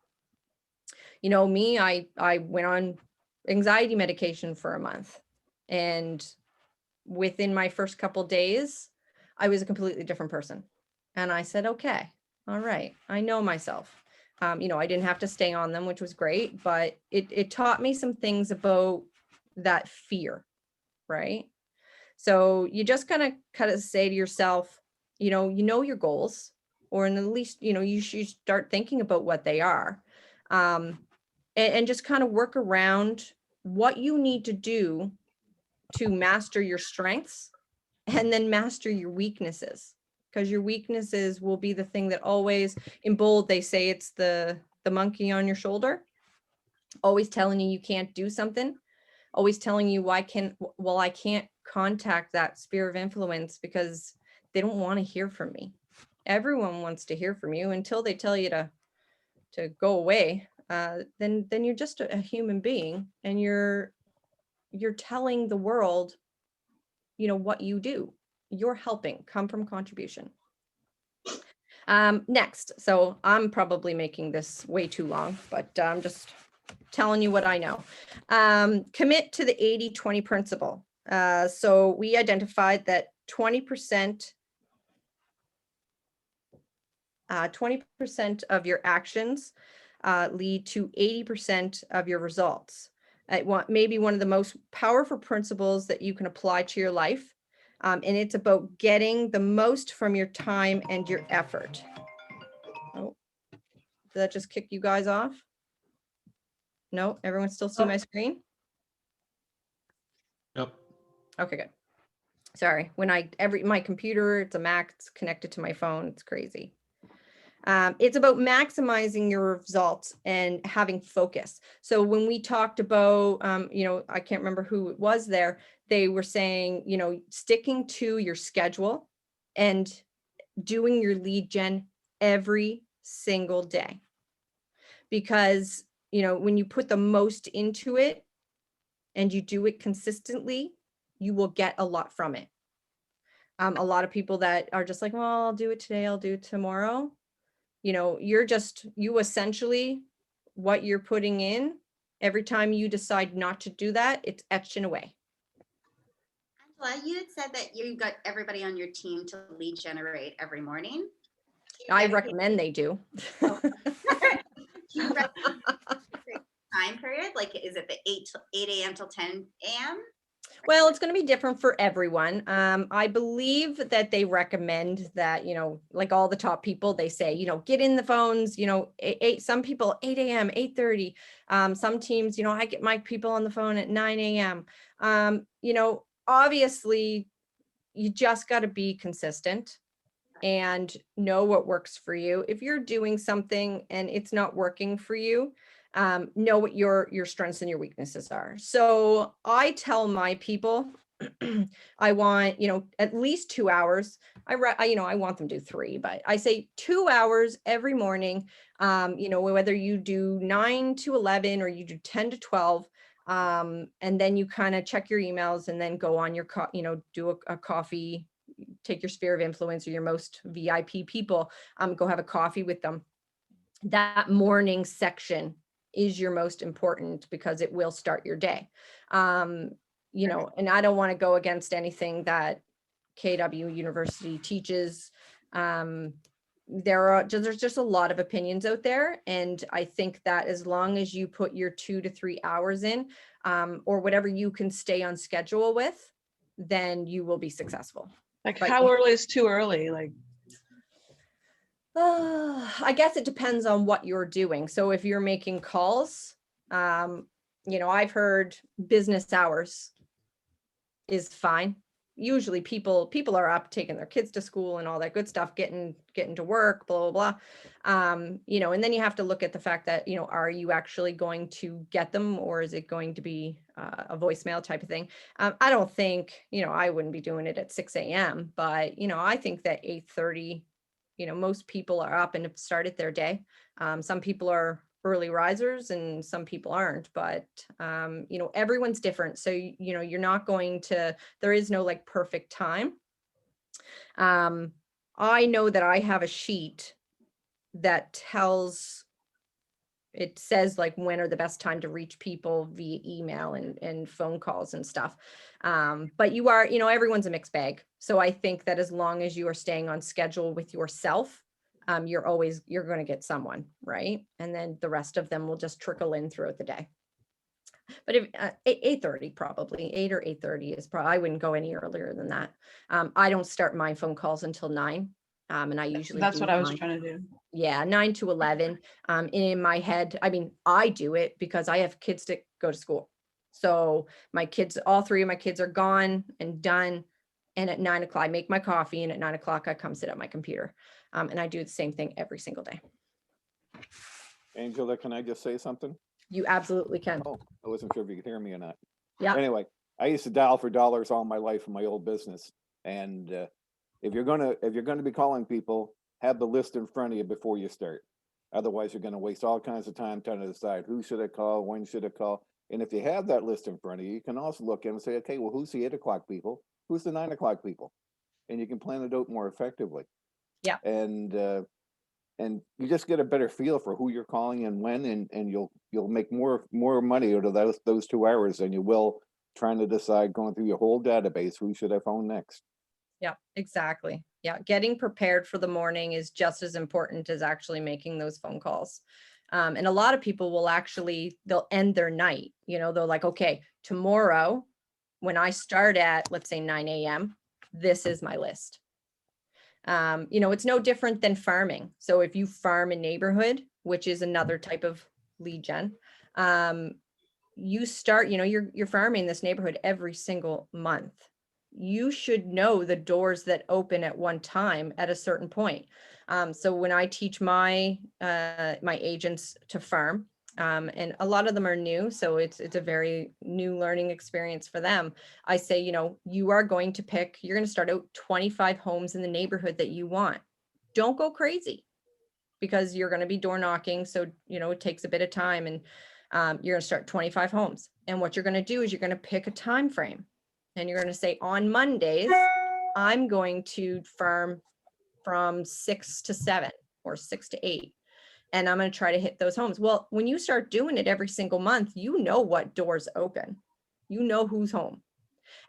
You know, me, I went on anxiety medication for a month, and within my first couple days, I was a completely different person. And I said, okay, all right, I know myself. You know, I didn't have to stay on them, which was great, but it taught me some things about that fear, right? So you just kind of say to yourself, you know your goals, or in at least, you know, you should start thinking about what they are. And just kind of work around what you need to do to master your strengths, and then master your weaknesses, because your weaknesses will be the thing that always, in bold, they say it's the monkey on your shoulder, always telling you can't do something, always telling you I can't contact that sphere of influence because they don't want to hear from me. Everyone wants to hear from you until they tell you to go away. Then you're just a human being, and you're telling the world, you know, what you do. You're helping, come from contribution. Next, so I'm probably making this way too long, but I'm just telling you what I know. Commit to the 80-20 principle. So we identified that 20% of your actions lead to 80% of your results. Maybe one of the most powerful principles that you can apply to your life. And it's about getting the most from your time and your effort. Oh, did that just kick you guys off? No, everyone still see my screen? Yep. Okay, good. Sorry, when my computer, it's a Mac, it's connected to my phone, it's crazy. It's about maximizing your results and having focus. So when we talked about, you know, I can't remember who it was there, they were saying, you know, sticking to your schedule and doing your lead gen every single day. Because, you know, when you put the most into it and you do it consistently, you will get a lot from it. A lot of people that are just like, well, I'll do it today, I'll do it tomorrow. You know, you essentially, what you're putting in, every time you decide not to do that, it's etching away. Angela, you had said that you got everybody on your team to lead generate every morning. I recommend they do. Do you recommend time period? Like, is it the 8 a.m. till 10 a.m.? Well, it's going to be different for everyone. I believe that they recommend that, you know, like all the top people, they say, you know, get in the phones, you know, some people 8 a.m., 8:30. Some teams, you know, I get my people on the phone at 9 a.m. You know, obviously, you just got to be consistent and know what works for you. If you're doing something and it's not working for you, know what your strengths and your weaknesses are. So I tell my people, I want, at least 2 hours. I want them to do 3, but I say 2 hours every morning. Whether you do 9 to 11 or you do 10 to 12, and then you kind of check your emails and then go on your, do a coffee, take your sphere of influence or your most VIP people, go have a coffee with them. That morning section is your most important because it will start your day. And I don't want to go against anything that KW University teaches. There's just a lot of opinions out there. And I think that as long as you put your 2 to 3 hours in, or whatever you can stay on schedule with, then you will be successful. Like But how early is too early? Like, I guess it depends on what you're doing. So if you're making calls, I've heard business hours is fine. Usually people are up taking their kids to school and all that good stuff, getting to work, blah, blah, blah. And then you have to look at the fact that, are you actually going to get them, or is it going to be a voicemail type of thing? I don't think, I wouldn't be doing it at 6 a.m., but, I think that 8:30, most people are up and have started their day. Some people are early risers and some people aren't, but everyone's different. So, you're not going to, there is no like perfect time. I know that I have a sheet that it says like when are the best time to reach people via email and phone calls and stuff. But you are, everyone's a mixed bag. So I think that as long as you are staying on schedule with yourself, you're going to get someone, right? And then the rest of them will just trickle in throughout the day. But if 8:30, probably 8 or 8:30 is probably, I wouldn't go any earlier than that. I don't start my phone calls until 9. And I usually that's do what I was 9. trying to do. Yeah, 9 to 11. In my head, I do it because I have kids to go to school. So all 3 of my kids are gone and done. And at 9 o'clock, I make my coffee, and at 9 o'clock, I come sit at my computer. And I do the same thing every single day. Angela, can I just say something? You absolutely can. Oh, I wasn't sure if you could hear me or not. Yeah. Anyway, I used to dial for dollars all my life in my old business. And if you're gonna be calling people, have the list in front of you before you start. Otherwise, you're gonna waste all kinds of time trying to decide who should I call, when should I call. And if you have that list in front of you, you can also look in and say, okay, well, who's the 8 o'clock people? Who's the 9 o'clock people? And you can plan it out more effectively. Yeah. And you just get a better feel for who you're calling and when, and you'll make more money out of those 2 hours than you will trying to decide going through your whole database, who should I phone next? Yeah, exactly. Yeah. Getting prepared for the morning is just as important as actually making those phone calls. And a lot of people they'll end their night, they're like, okay, tomorrow when I start at, let's say 9 a.m., this is my list. It's no different than farming. So if you farm a neighborhood, which is another type of lead gen, you start, you're farming this neighborhood every single month. You should know the doors that open at one time at a certain point. So when I teach my agents to farm, and a lot of them are new, so it's a very new learning experience for them. I say, you are going to you're going to start out 25 homes in the neighborhood that you want. Don't go crazy, because you're going to be door knocking. So, it takes a bit of time, and you're going to start 25 homes. And what you're going to do is you're going to pick a time frame, and you're going to say, on Mondays, I'm going to farm from 6 to 7 or 6 to 8. And I'm going to try to hit those homes. Well, when you start doing it every single month, what doors open, who's home.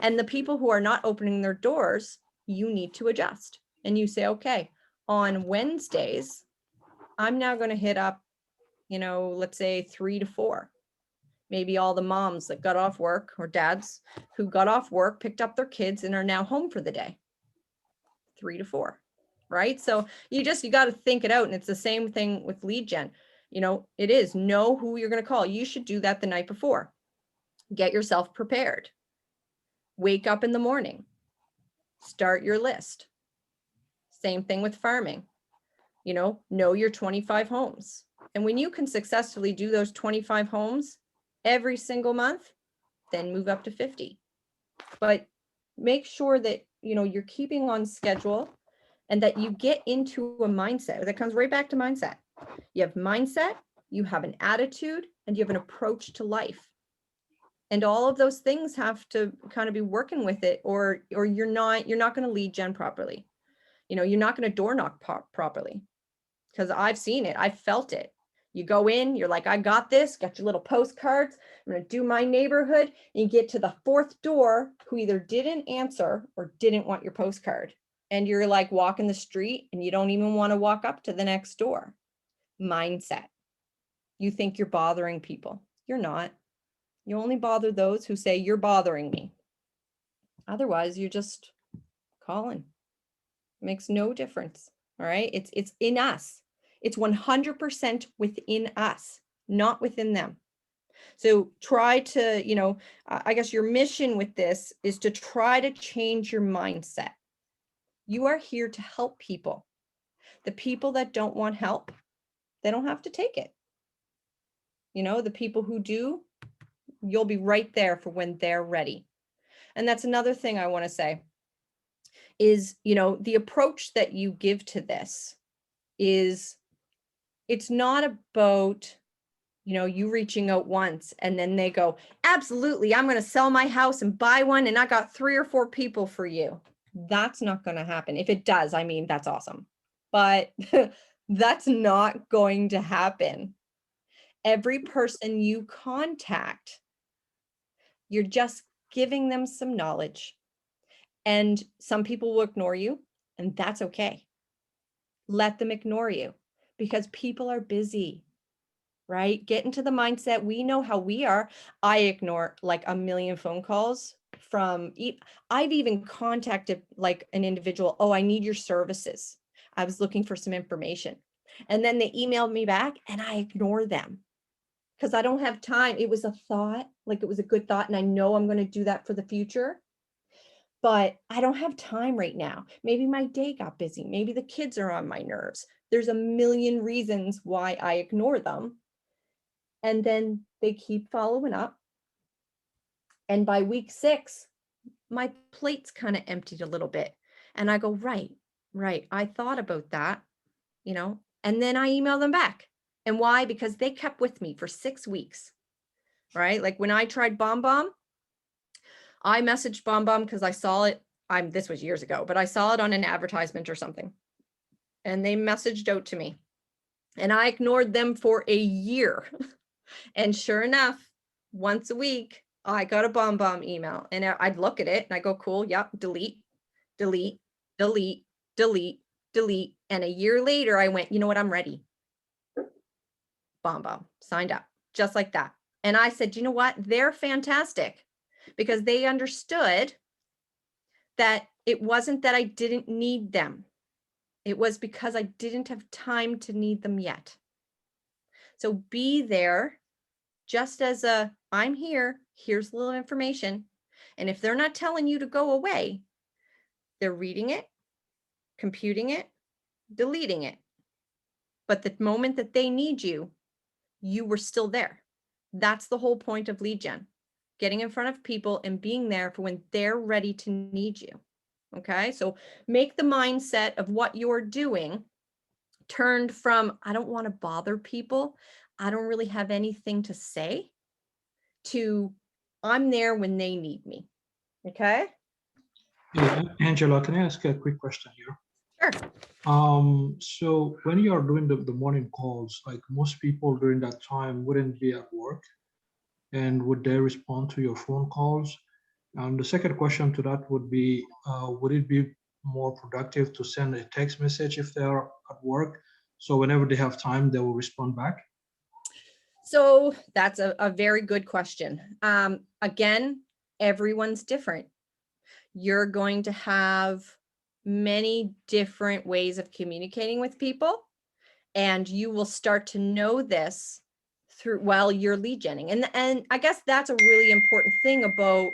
And the people who are not opening their doors, you need to adjust. And you say, okay, on Wednesdays, I'm now going to hit up, let's say 3 to 4. Maybe all the moms that got off work, or dads who got off work, picked up their kids and are now home for the day. 3 to 4. Right? So you got to think it out. And it's the same thing with lead gen. It is know who you're going to call. You should do that the night before. Get yourself prepared. Wake up in the morning. Start your list. Same thing with farming. Know your 25 homes. And when you can successfully do those 25 homes every single month, then move up to 50. But make sure that, you know, you're keeping on schedule and that you get into a mindset that comes right back to mindset. You have mindset, you have an attitude, and you have an approach to life. And all of those things have to kind of be working with it, or you're not going to lead gen properly. You know, you're not going to door knock properly, because I've seen it. I've felt it. You go in, you're like, I got this, got your little postcards. I'm going to do my neighborhood. And you get to the fourth door who either didn't answer or didn't want your postcard. And you're like walking the street and you don't even want to walk up to the next door. Mindset. You think you're bothering people. You're not. You only bother those who say you're bothering me. Otherwise, you're just calling. It makes no difference. All right. It's in us. It's 100% within us, not within them. So try to, you know, I guess your mission with this is to try to change your mindset. You are here to help people. The people that don't want help, they don't have to take it. You know, the people who do, you'll be right there for when they're ready. And that's another thing I want to say is, you know, the approach that you give to this is, it's not about, you know, you reaching out once and then they go, absolutely, I'm going to sell my house and buy one. And I got 3 or 4 people for you. That's not going to happen. If it does, I mean, that's awesome. But that's not going to happen. Every person you contact, you're just giving them some knowledge. And some people will ignore you, and that's okay. Let them ignore you because people are busy, right? Get into the mindset. We know how we are. I ignore like a million phone calls from, I've even contacted like an individual. Oh, I need your services. I was looking for some information. And then they emailed me back and I ignore them because I don't have time. It was a thought, like it was a good thought. And I know I'm going to do that for the future. But I don't have time right now. Maybe my day got busy. Maybe the kids are on my nerves. There's a million reasons why I ignore them. And then they keep following up. And by week 6, my plate's kind of emptied a little bit. And I go, right. I thought about that, you know, and then I email them back. And why? Because they kept with me for 6 weeks, right? Like when I tried BombBomb, I messaged BombBomb because I saw it. This was years ago, but I saw it on an advertisement or something. And they messaged out to me. And I ignored them for a year. And sure enough, once a week, I got a BombBomb email. And I'd look at it and I go, cool, yep, delete, delete, delete, delete, delete. And a year later, I went, you know what, I'm ready. BombBomb, signed up, just like that. And I said, you know what, they're fantastic. Because they understood that it wasn't that I didn't need them. It was because I didn't have time to need them yet. So be there just as I'm here, here's a little information. And if they're not telling you to go away, they're reading it, computing it, deleting it. But the moment that they need you, you were still there. That's the whole point of lead gen. Getting in front of people and being there for when they're ready to need you. Okay, so make the mindset of what you're doing turned from, I don't want to bother people, I don't really have anything to say, to I'm there when they need me. Okay. Yeah, Angela, can I ask a quick question here? Sure. So when you are doing the morning calls, like most people during that time wouldn't be at work, and would they respond to your phone calls? And the second question to that would be, would it be more productive to send a text message if they are at work? So whenever they have time, they will respond back? So that's a very good question. Again, everyone's different. You're going to have many different ways of communicating with people, and you will start to know this through while you're lead genning. And I guess that's a really important thing about,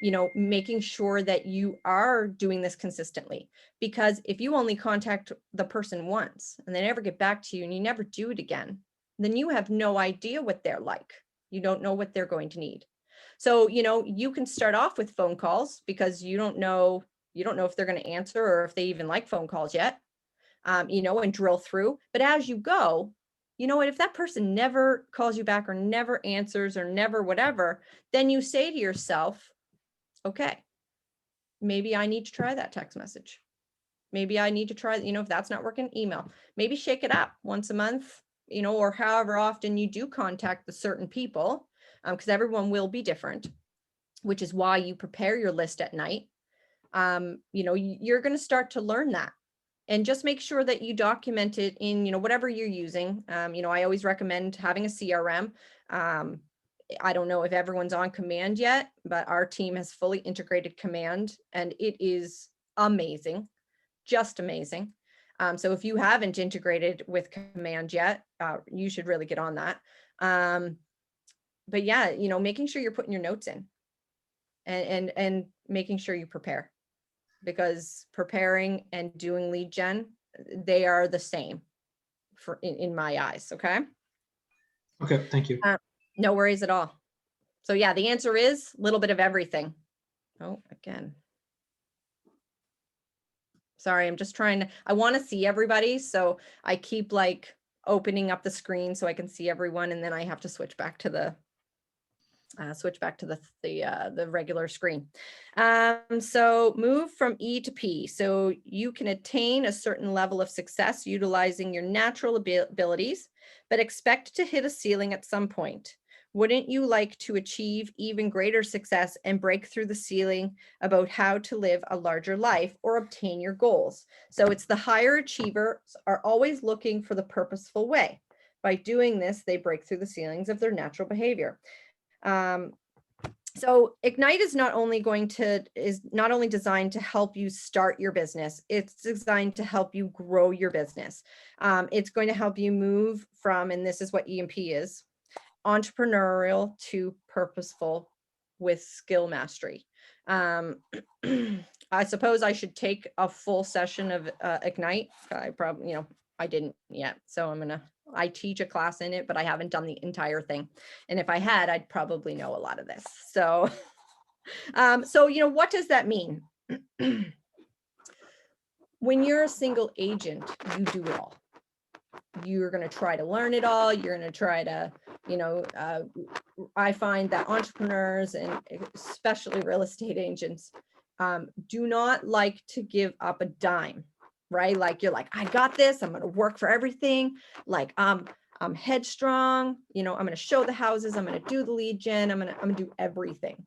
you know, making sure that you are doing this consistently. Because if you only contact the person once and they never get back to you and you never do it again, then you have no idea what they're like. You don't know what they're going to need. So, you can start off with phone calls because you don't know if they're going to answer or if they even like phone calls yet, and drill through. But as you go, you know what, if that person never calls you back or never answers or never whatever, then you say to yourself, okay, maybe I need to try that text message. Maybe I need to try, if that's not working, email. Maybe shake it up once a month, or however often you do contact the certain people, because everyone will be different, which is why you prepare your list at night. You're going to start to learn that. And just make sure that you document it in, whatever you're using. I always recommend having a CRM. I don't know if everyone's on Command yet, but our team has fully integrated Command, and it is amazing, just amazing. So if you haven't integrated with Command yet, you should really get on that. But yeah, making sure you're putting your notes in and making sure you prepare, because preparing and doing lead gen, they are the same in my eyes. Okay. Okay, thank you. No worries at all. So yeah, the answer is a little bit of everything. Oh, again. Sorry, I'm just I want to see everybody. So I keep like opening up the screen so I can see everyone. And then I have to switch back to the the regular screen. So move from E to P. So you can attain a certain level of success utilizing your natural abilities, but expect to hit a ceiling at some point. Wouldn't you like to achieve even greater success and break through the ceiling about how to live a larger life or obtain your goals? So it's the higher achievers are always looking for the purposeful way. By doing this, they break through the ceilings of their natural behavior. So Ignite is not only designed to help you start your business, it's designed to help you grow your business. It's going to help you move from, and this is what EMP is, entrepreneurial to purposeful with skill mastery. I suppose I should take a full session of Ignite. I probably, I didn't yet. So I teach a class in it, but I haven't done the entire thing. And if I had, I'd probably know a lot of this. So, what does that mean? When you're a single agent, you do it all. You're going to try to learn it all. You're going to try to, I find that entrepreneurs and especially real estate agents do not like to give up a dime, right? Like you're like, I got this. I'm going to work for everything. Like I'm headstrong. I'm going to show the houses. I'm going to do the lead gen. I'm going to do everything.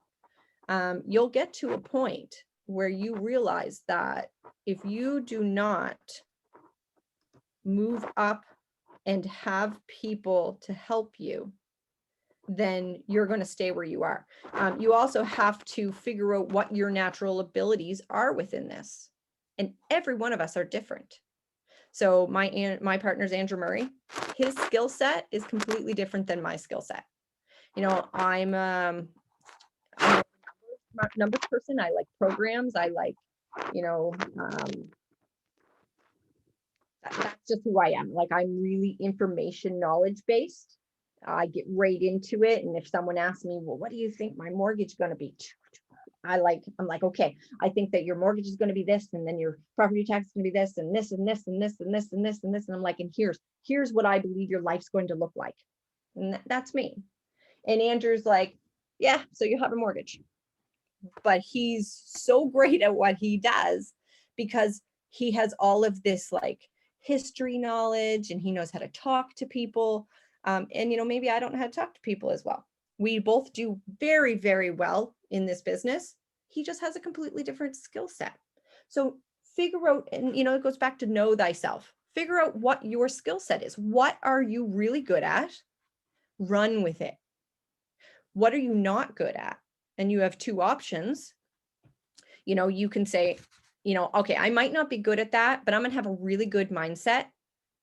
You'll get to a point where you realize that if you do not move up and have people to help you, then you're going to stay where you are. You also have to figure out what your natural abilities are within this. And every one of us are different. So my partner's Andrew Murray. His skill set is completely different than my skill set. I'm a numbers person. I like programs. I like, that's just who I am. Like I'm really information knowledge based. I get right into it. And if someone asks me, well, what do you think my mortgage is going to be? I'm like, okay, I think that your mortgage is going to be this, and then your property tax is going to be this, and this, and this, and this, and this, and this, and this. And I'm like, and here's what I believe your life's going to look like. And that's me. And Andrew's like, yeah, so you have a mortgage. But he's so great at what he does because he has all of this like history knowledge, and he knows how to talk to people. And maybe I don't know how to talk to people as well. We both do very, very well in this business. He just has a completely different skill set. So figure out, and it goes back to know thyself. Figure out what your skill set is. What are you really good at? Run with it. What are you not good at? And you have two options. You can say, okay, I might not be good at that, but I'm going to have a really good mindset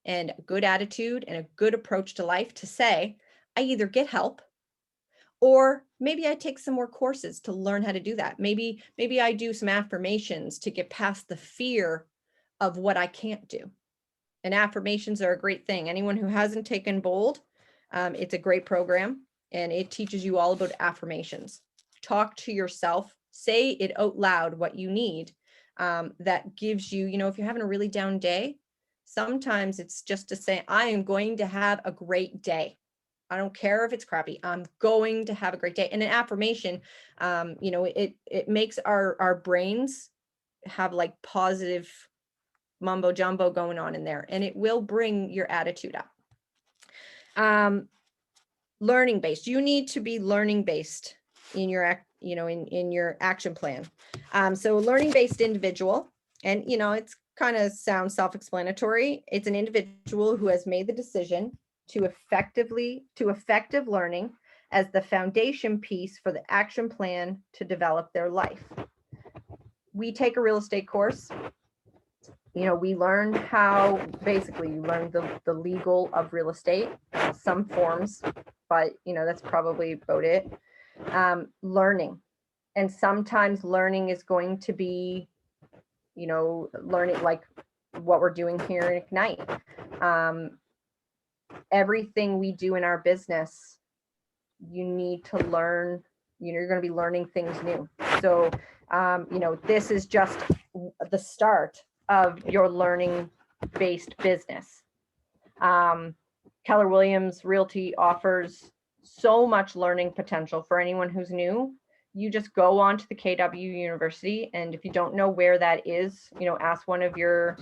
and a good attitude and a good approach to life to say, I either get help, or maybe I take some more courses to learn how to do that. Maybe I do some affirmations to get past the fear of what I can't do. And affirmations are a great thing. Anyone who hasn't taken Bold, It's a great program, and it teaches you all about affirmations. Talk to yourself, say it out loud what you need. That gives you, if you're having a really down day, sometimes it's just to say, I am going to have a great day. I don't care if it's crappy. I'm going to have a great day. And an affirmation, it makes our brains have like positive mumbo jumbo going on in there, and it will bring your attitude up. Learning based. You need to be learning based in your in your action plan. So learning based individual, and it's kind of sounds self-explanatory. It's an individual who has made the decision to effective learning as the foundation piece for the action plan to develop their life. We take a real estate course. We learn how, basically you learn the legal of real estate, some forms, but that's probably about it. Learning. And sometimes learning is going to be, learning like what we're doing here at Ignite. Everything we do in our business, you need to learn, you're going to be learning things new. So, this is just the start of your learning based business. Keller Williams Realty offers so much learning potential for anyone who's new. You just go on to the KW University, and if you don't know where that is, ask one of your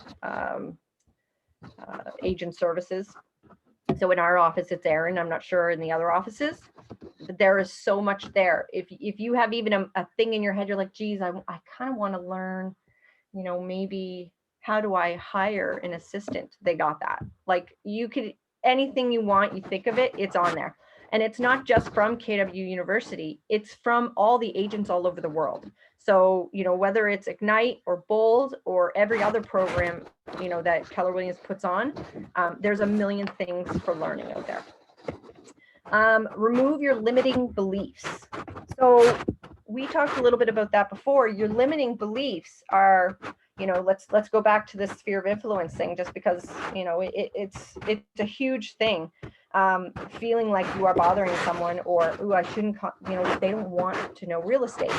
agent services. So in our office, it's Aaron. I'm not sure in the other offices, but there is so much there. If you have even a thing in your head, you're like, geez, I kind of want to learn, maybe how do I hire an assistant? They got that. Like, you could, anything you want, you think of it, it's on there. And it's not just from KW University, it's from all the agents all over the world. So, whether it's Ignite or Bold or every other program, that Keller Williams puts on, there's a million things for learning out there. Remove your limiting beliefs. So we talked a little bit about that before. Your limiting beliefs are, let's go back to this sphere of influence thing, just because, it's a huge thing. Feeling like you are bothering someone, or, ooh, I shouldn't, they don't want to know real estate.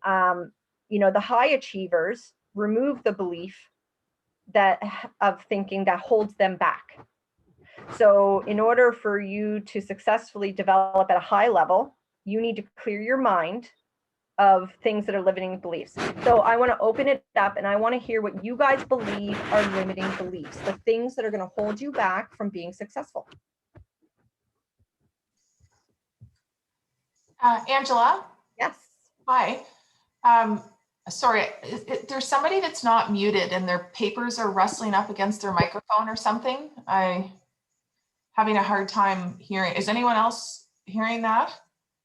The high achievers remove the belief of thinking that holds them back. So in order for you to successfully develop at a high level, you need to clear your mind of things that are limiting beliefs. So I want to open it up, and I want to hear what you guys believe are limiting beliefs, the things that are going to hold you back from being successful. Angela? Yes. Hi. Sorry, there's somebody that's not muted and their papers are rustling up against their microphone or something. I'm having a hard time hearing. Is anyone else hearing that?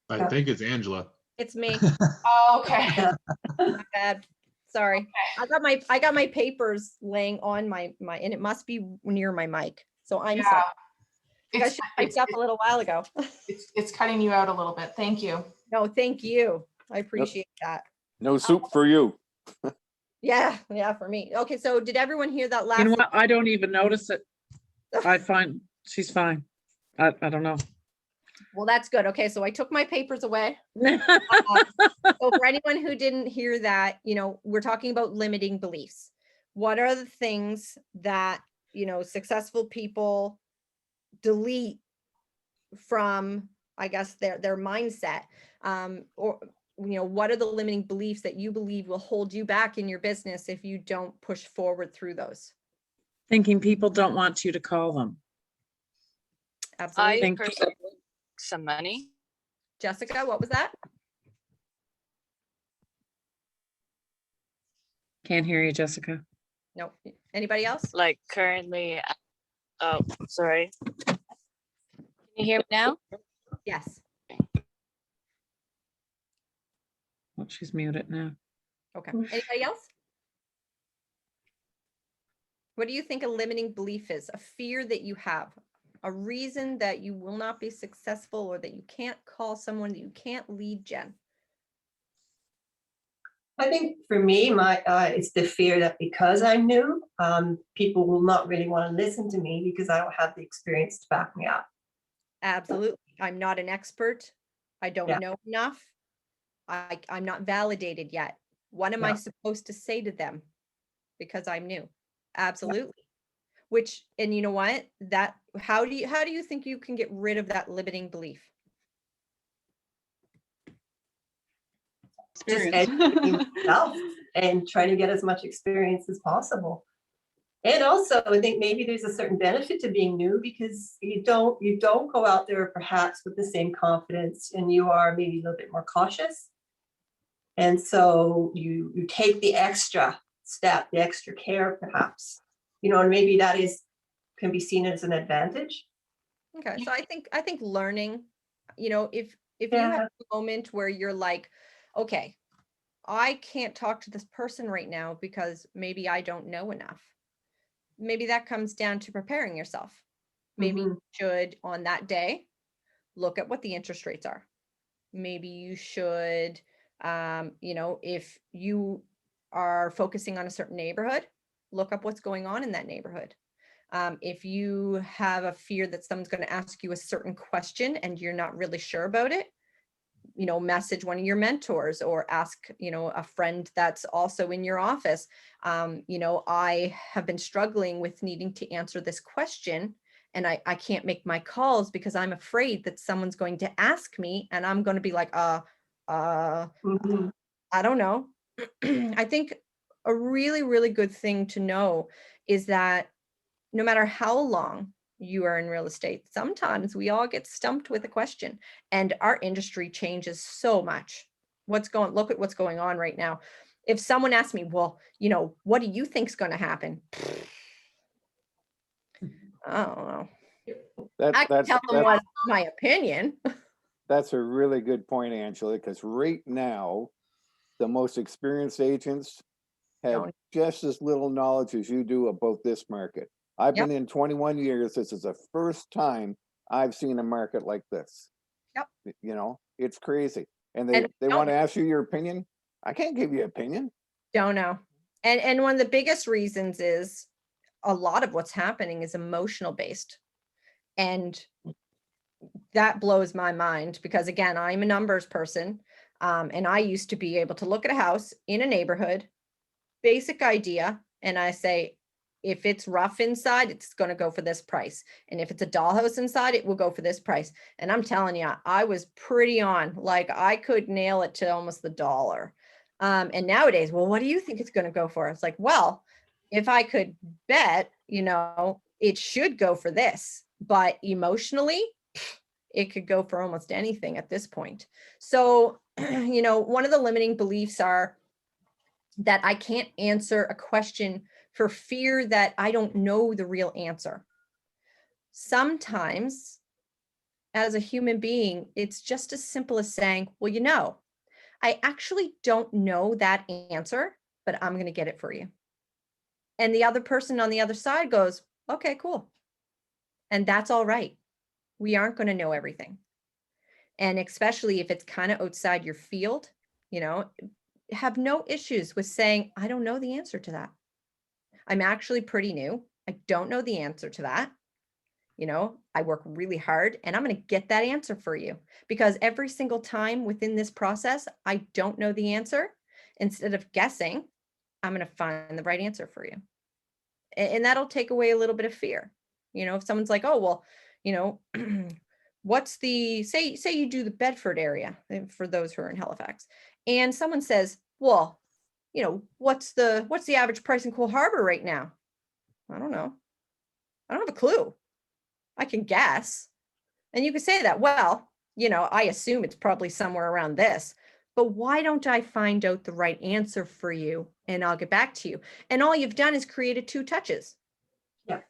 I think it's Angela. It's me. Oh, okay. My bad. Sorry. Okay. I got my papers laying on my, and it must be near my mic. So I'm sorry. I should have picked up a little while ago. It's cutting you out a little bit. Thank you. No, thank you. I appreciate that. No soup for you. Yeah, for me. Okay, so did everyone hear that last? You know what? I don't even notice it. I find she's fine. I don't know. Well, that's good. Okay, so I took my papers away. So for anyone who didn't hear that, we're talking about limiting beliefs. What are the things that, successful people delete from, I guess, their mindset, or what are the limiting beliefs that you believe will hold you back in your business if you don't push forward through those? Thinking people don't want you to call them. Absolutely. I personally make some money. Jessica, what was that? Can't hear you, Jessica. No. Anybody else? Like currently, oh, sorry. Can you hear me now? Yes. Well, she's muted now. Okay. Anybody else? What do you think a limiting belief is? A fear that you have, a reason that you will not be successful, or that you can't call someone, that you can't lead gen? I think for me, it's the fear that because I'm new, people will not really want to listen to me because I don't have the experience to back me up. Absolutely. I'm not an expert. I don't Yeah. know enough. I'm not validated yet. What am I Yeah. supposed to say to them? Because I'm new. Absolutely. Which, and you know what? That, how do you think you can get rid of that limiting belief? Just Experience. educating myself and trying to get as much experience as possible. And also, I think maybe there's a certain benefit to being new because you don't go out there perhaps with the same confidence, and you are maybe a little bit more cautious. And so you take the extra step, the extra care, perhaps, and maybe that can be seen as an advantage. Okay, so I think learning, if you have Yeah. a moment where you're like, okay, I can't talk to this person right now because maybe I don't know enough. Maybe that comes down to preparing yourself. Maybe you should, on that day, look at what the interest rates are. Maybe you should, if you are focusing on a certain neighborhood, look up what's going on in that neighborhood. If you have a fear that someone's going to ask you a certain question and you're not really sure about it, message one of your mentors or ask, a friend that's also in your office. I have been struggling with needing to answer this question, and I can't make my calls because I'm afraid that someone's going to ask me and I'm going to be like, I don't know. I think a really, really good thing to know is that no matter how long you are in real estate, sometimes we all get stumped with a question, and our industry changes so much. Look at what's going on right now. If someone asks me, well, what do you think's going to happen? I don't know. I can tell them what's my opinion. That's a really good point, Angela, because right now, the most experienced agents have just as little knowledge as you do about this market. I've been in 21 years. This is the first time I've seen a market like this. Yep. It's crazy. And they want to ask you your opinion. I can't give you opinion. Don't know. And one of the biggest reasons is a lot of what's happening is emotional based. And that blows my mind because, again, I'm a numbers person. And I used to be able to look at a house in a neighborhood, basic idea, and I say, if it's rough inside, it's going to go for this price. And if it's a dollhouse inside, it will go for this price. And I'm telling you, I was pretty on, like I could nail it to almost the dollar. And nowadays, well, what do you think it's going to go for? It's like, well, if I could bet, it should go for this, but emotionally, it could go for almost anything at this point. So, one of the limiting beliefs are that I can't answer a question for fear that I don't know the real answer. Sometimes, as a human being, it's just as simple as saying, well, I actually don't know that answer, but I'm going to get it for you. And the other person on the other side goes, okay, cool. And that's all right. We aren't going to know everything. And especially if it's kind of outside your field, have no issues with saying, I don't know the answer to that. I'm actually pretty new. I don't know the answer to that. I work really hard and I'm going to get that answer for you, because every single time within this process, I don't know the answer. Instead of guessing, I'm going to find the right answer for you. And that'll take away a little bit of fear. If someone's like, oh, well, what's say you do the Bedford area, for those who are in Halifax, and someone says, well, what's the average price in Coal Harbor right now? I don't know. I don't have a clue. I can guess. And you could say that, well, I assume it's probably somewhere around this, but why don't I find out the right answer for you and I'll get back to you? And all you've done is created 2 touches. Yeah.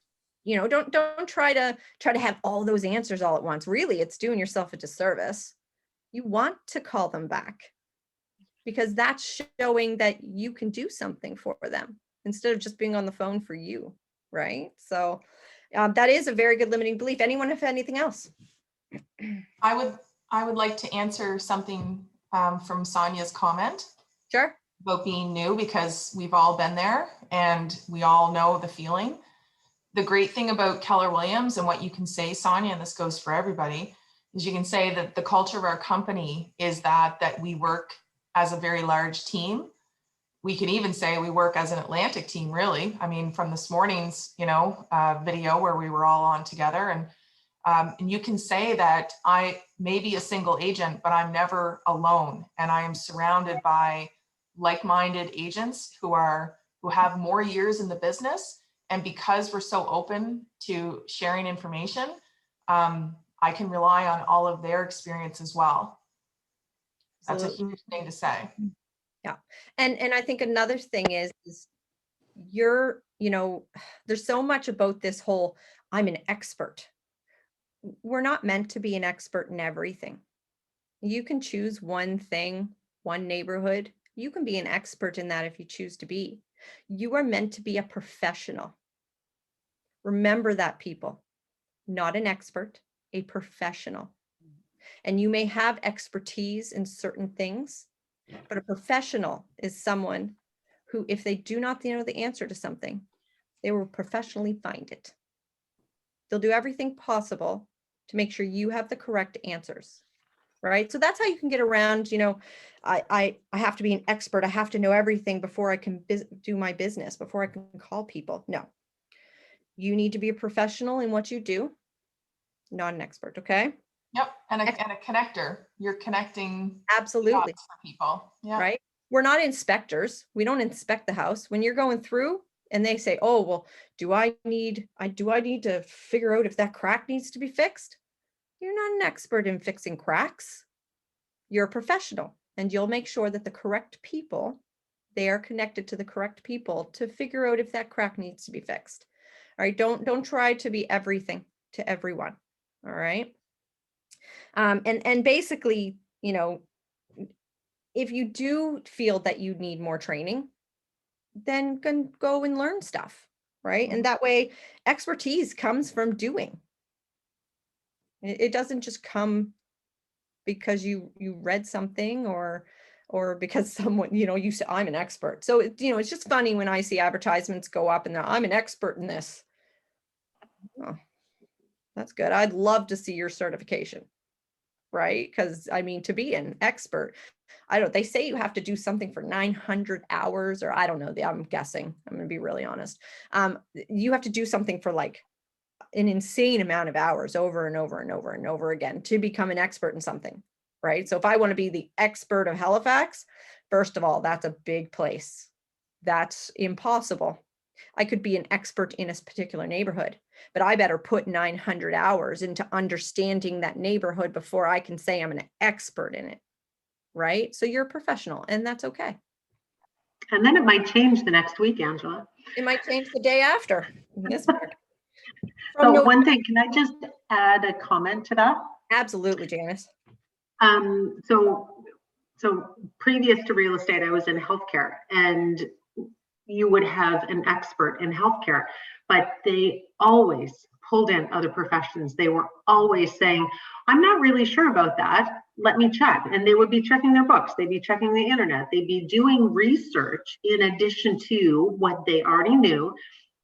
Don't try to have all those answers all at once. Really, it's doing yourself a disservice. You want to call them back, because that's showing that you can do something for them instead of just being on the phone for you, right? So that is a very good limiting belief. Anyone have anything else? I would like to answer something from Sonia's comment. Sure. About being new, because we've all been there and we all know the feeling. the great thing about Keller Williams and what you can say, Sonia, and this goes for everybody, is you can say that the culture of our company is that we work as a very large team. We can even say we work as an Atlantic team, really. I mean, from this morning's, video where we were all on together, and you can say that I may be a single agent, but I'm never alone, and I am surrounded by like-minded agents who have more years in the business. And because we're so open to sharing information, I can rely on all of their experience as well. That's a huge thing to say. Yeah. And I think another thing is you're, there's so much about this whole, I'm an expert. We're not meant to be an expert in everything. You can choose one thing, one neighborhood. You can be an expert in that if you choose to be. You are meant to be a professional. Remember that, people. Not an expert, a professional. And you may have expertise in certain things, but a professional is someone who, if they do not know the answer to something, they will professionally find it. They'll do everything possible to make sure you have the correct answers, right? So that's how you can get around, I have to be an expert. I have to know everything before I can do my business, before I can call people. No, you need to be a professional in what you do, not an expert, okay? Yep, and a connector. You're connecting absolutely dots for people. Yeah. Right? We're not inspectors. We don't inspect the house. When you're going through and they say, oh, well, do I need to figure out if that crack needs to be fixed? You're not an expert in fixing cracks. You're a professional, and you'll make sure that the correct people, they are connected to the correct people to figure out if that crack needs to be fixed. All right. Don't try to be everything to everyone. All right. And basically, if you do feel that you need more training, then go and learn stuff, right? And that way expertise comes from doing. It doesn't just come because you read something or because someone, you say, I'm an expert. So, it's just funny when I see advertisements go up and I'm an expert in this. Oh, that's good. I'd love to see your certification, right? Because to be an expert, they say you have to do something for 900 hours, or I don't know, I'm guessing, I'm going to be really honest. You have to do something for like an insane amount of hours over and over and over and over again to become an expert in something, right? So if I want to be the expert of Halifax, first of all, that's a big place. That's impossible. I could be an expert in a particular neighborhood, but I better put 900 hours into understanding that neighborhood before I can say I'm an expert in it, right? So you're a professional, and that's okay. And then it might change the next week, Angela. It might change the day after. Yes, so one thing, can I just add a comment to that? Absolutely, Janice. So previous to real estate, I was in healthcare, and you would have an expert in healthcare, but they always pulled in other professions. They were always saying, I'm not really sure about that. Let me check. And they would be checking their books. They'd be checking the internet. They'd be doing research in addition to what they already knew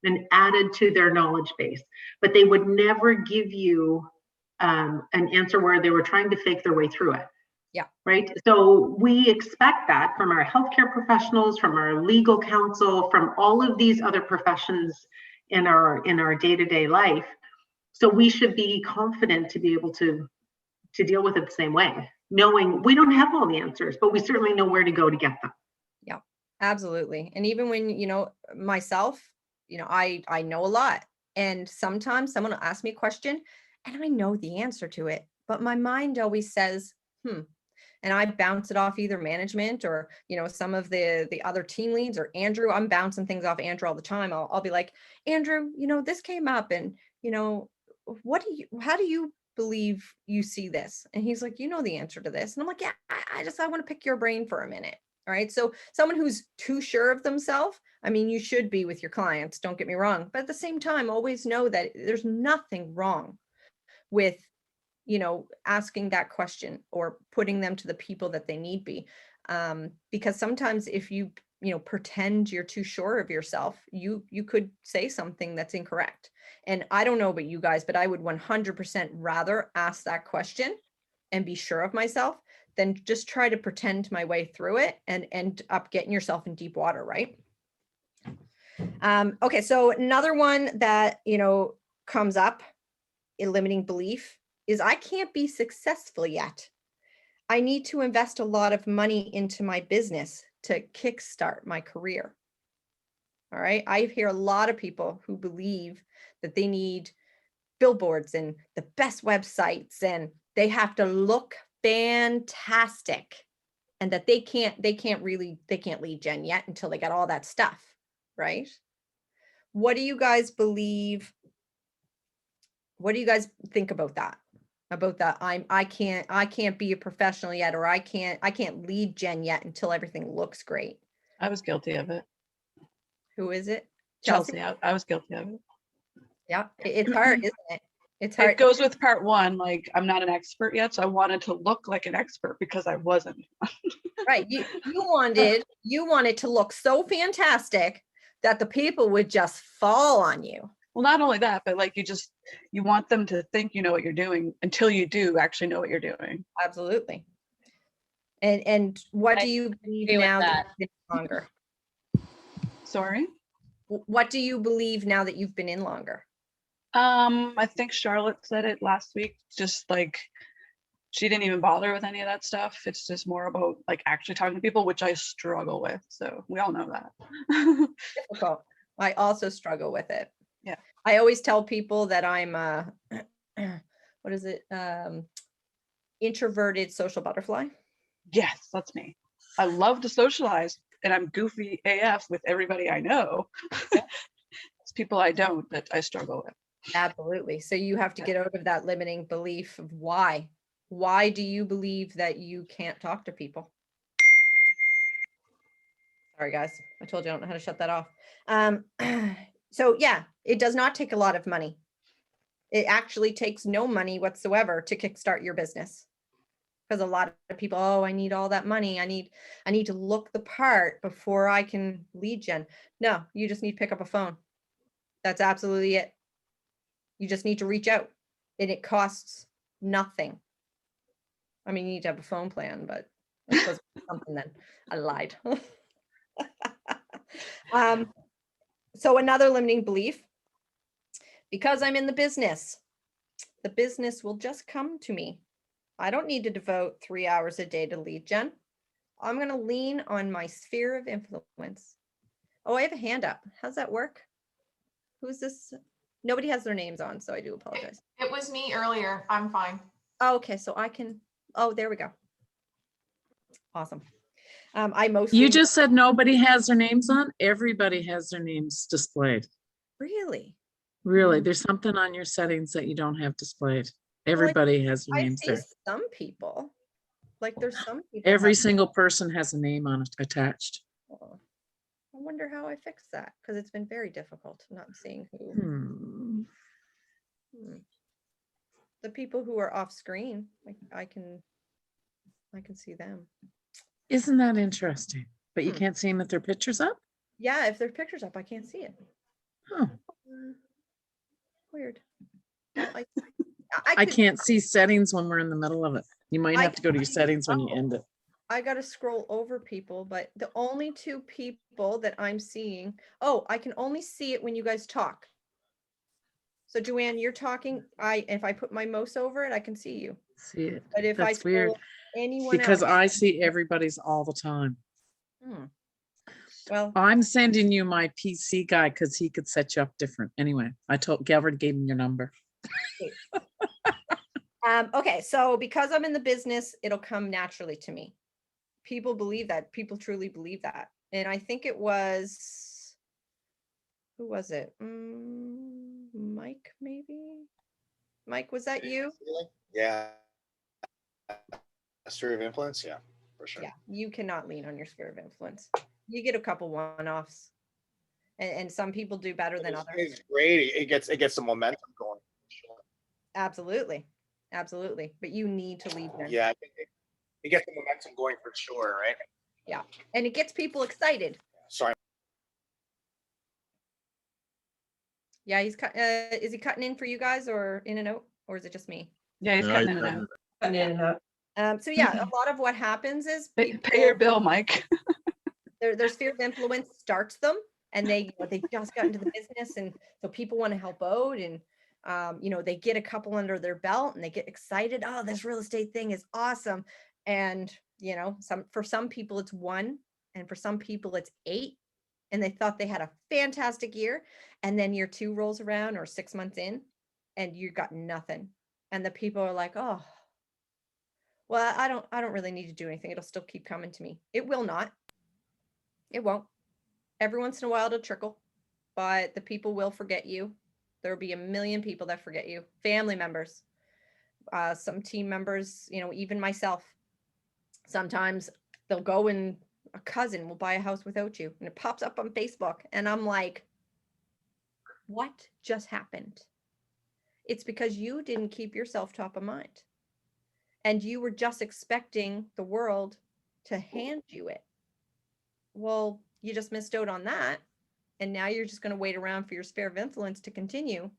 and added to their knowledge base. But they would never give you an answer where they were trying to fake their way through it. Yeah. Right. So we expect that from our healthcare professionals, from our legal counsel, from all of these other professions in our day-to-day life. So we should be confident to be able to deal with it the same way, knowing we don't have all the answers, but we certainly know where to go to get them. Yeah, absolutely. And even when, myself, I know a lot, and sometimes someone will ask me a question and I know the answer to it, but my mind always says, and I bounce it off either management or, some of the other team leads or Andrew. I'm bouncing things off Andrew all the time. I'll be like, Andrew, this came up, and, how do you believe you see this? And he's like, the answer to this. And I'm like, yeah, I want to pick your brain for a minute. All right. So someone who's too sure of themselves, you should be with your clients, don't get me wrong. But at the same time, always know that there's nothing wrong with asking that question or putting them to the people that they need be. Because sometimes if you pretend you're too sure of yourself. You could say something that's incorrect. And I don't know about you guys, but I would 100% rather ask that question and be sure of myself than just try to pretend my way through it and end up getting yourself in deep water, right? Okay, so another one that, comes up in limiting belief is I can't be successful yet. I need to invest a lot of money into my business to kickstart my career. All right. I hear a lot of people who believe that they need billboards and the best websites and they have to look fantastic and that they can't lead gen yet until they got all that stuff. Right. What do you guys believe? What do you guys think about that? I can't be a professional yet, or I can't lead gen yet until everything looks great. I was guilty of it. Who is it? Chelsea. I was guilty of it. Yeah, it's hard, isn't it? It's hard. It goes with part one. Like, I'm not an expert yet, so I wanted to look like an expert because I wasn't. Right. You wanted to look so fantastic that the people would just fall on you. Well, not only that, but like you want them to think you know what you're doing until you do actually know what you're doing. Absolutely. And what do you believe now that you've been longer? Sorry? What do you believe now that you've been in longer? I think Charlotte said it last week, just like she didn't even bother with any of that stuff. It's just more about like actually talking to people, which I struggle with. So we all know that. Difficult. I also struggle with it. Yeah. I always tell people that I'm what is it? Introverted social butterfly. Yes, that's me. I love to socialize and I'm goofy AF with everybody I know. It's people I don't that I struggle with. Absolutely. So you have to get out of that limiting belief of why. Why do you believe that you can't talk to people? Sorry, guys. I told you I don't know how to shut that off. So yeah, it does not take a lot of money. It actually takes no money whatsoever to kickstart your business. Because a lot of people, oh, I need all that money. I need to look the part before I can lead gen. No, you just need to pick up a phone. That's absolutely it. You just need to reach out and it costs nothing. I mean, you need to have a phone plan, but that's supposed to be something then. I lied. So another limiting belief, because I'm in the business will just come to me. I don't need to devote 3 hours a day to lead gen. I'm going to lean on my sphere of influence. Oh, I have a hand up. How's that work? Who's this? Nobody has their names on, so I do apologize. It was me earlier. I'm fine. Oh, okay, so I can, oh, there we go. Awesome. You just said nobody has their names on. Everybody has their names displayed. Really? Really, there's something on your settings that you don't have displayed. Everybody has their names there. Some people, like there's some people. Every single person has a name on it attached. Oh, I wonder how I fix that because it's been very difficult not seeing who. The people who are off screen, I can see them. Isn't that interesting? But you can't see them if their picture's up? Yeah, if their picture's up, I can't see it. Oh. Weird. Well, I can't see settings when we're in the middle of it. You might have to go to your settings when you end it. I got to scroll over people, but the only two people that I'm seeing, oh, I can only see it when you guys talk. So Joanne, you're talking, if I put my mouse over it, I can see you. See it. But if That's weird. Anyone because else, I see everybody's all the time. Well, I'm sending you my PC guy because he could set you up different. Anyway, I told Gavin gave him your number. Okay, so because I'm in the business, it'll come naturally to me. People believe that. People truly believe that. And I think it was, who was it? Mike, maybe? Mike, was that you? Yeah. A sphere of influence, yeah, for sure. Yeah, you cannot lean on your sphere of influence. You get a couple one-offs, and some people do better than others. It's great. It gets some momentum going. Absolutely, absolutely. But you need to lead them. Yeah, it gets the momentum going for sure, right? Yeah, and it gets people excited. Sorry. Yeah, he's cut. Is he cutting in for you guys or in and out, or is it just me? Yeah, he's No, cutting he's in and cutting out. Cutting in and out. So yeah, a lot of what happens is Pay your bill, Mike. their sphere of influence starts them, and they just got into the business, and so people want to help out, and they get a couple under their belt, and they get excited. Oh, this real estate thing is awesome, and for some people it's 1, and for some people it's 8, and they thought they had a fantastic year, and then year 2 rolls around or 6 months in, and you got nothing, and the people are like, oh, well, I don't really need to do anything. It'll still keep coming to me. It will not. It won't. Every once in a while it'll trickle, but the people will forget you. There'll be a million people that forget you. Family members, some team members, even myself. Sometimes they'll go and a cousin will buy a house without you, and it pops up on Facebook, and I'm like, what just happened? It's because you didn't keep yourself top of mind, and you were just expecting the world to hand you it. Well, you just missed out on that, and now you're just going to wait around for your sphere of influence to continue.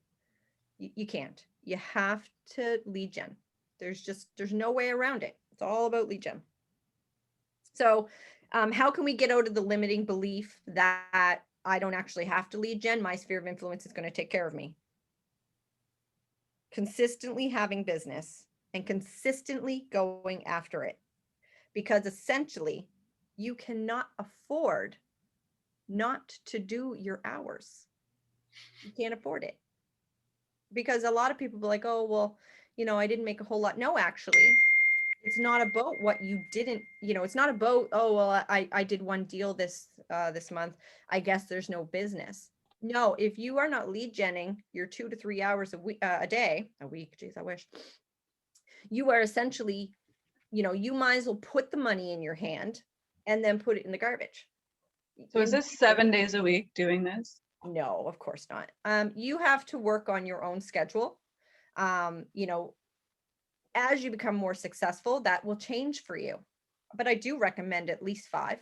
You can't. You have to lead gen. There's no way around it. It's all about lead gen. So how can we get out of the limiting belief that I don't actually have to lead gen? My sphere of influence is going to take care of me. Consistently having business and consistently going after it, because essentially you cannot afford not to do your hours. You can't afford it, because a lot of people be like, oh, well, I didn't make a whole lot. No, actually, it's not about what you didn't, it's not about, oh, well, I did 1 deal this month, I guess there's no business. No, if you are not lead genning your 2 to 3 hours a week, a week, geez, I wish, you are essentially, you might as well put the money in your hand and then put it in the garbage. So is this 7 days a week doing this? No, of course not. You have to work on your own schedule. As you become more successful, that will change for you. But I do recommend at least 5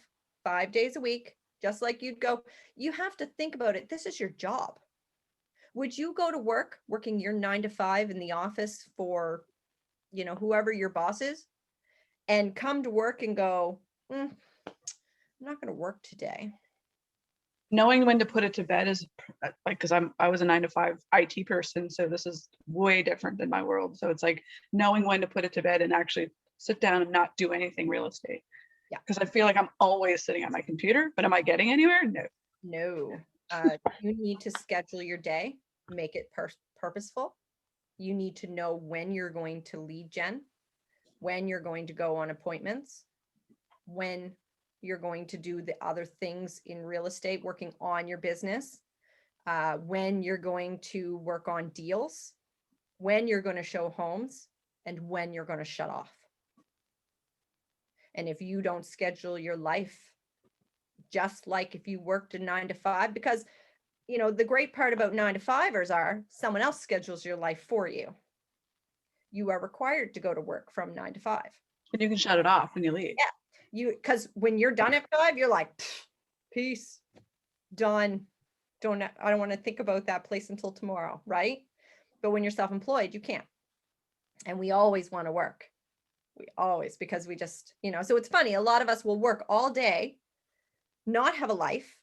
days a week, just like you'd go. You have to think about it. This is your job. Would you go to work working your 9 to 5 in the office for, whoever your boss is, and come to work and go, I'm not going to work today? Knowing when to put it to bed is like, because I was a 9 to 5 IT person, so this is way different than my world. So it's like knowing when to put it to bed and actually sit down and not do anything real estate. Yeah. Because I feel like I'm always sitting at my computer, but am I getting anywhere? No. You need to schedule your day, make it purposeful. You need to know when you're going to lead gen, when you're going to go on appointments, when you're going to do the other things in real estate, working on your business, when you're going to work on deals, when you're going to show homes, and when you're going to shut off. And if you don't schedule your life, just like if you worked a 9 to 5, because the great part about 9 to 5ers are someone else schedules your life for you. You are required to go to work from 9 to 5. And you can shut it off when you leave. Yeah. Because when you're done at 5, you're like, peace, done. I don't want to think about that place until tomorrow, right? But when you're self-employed, you can't. And we always want to work. Because we just, so it's funny. A lot of us will work all day, not have a life,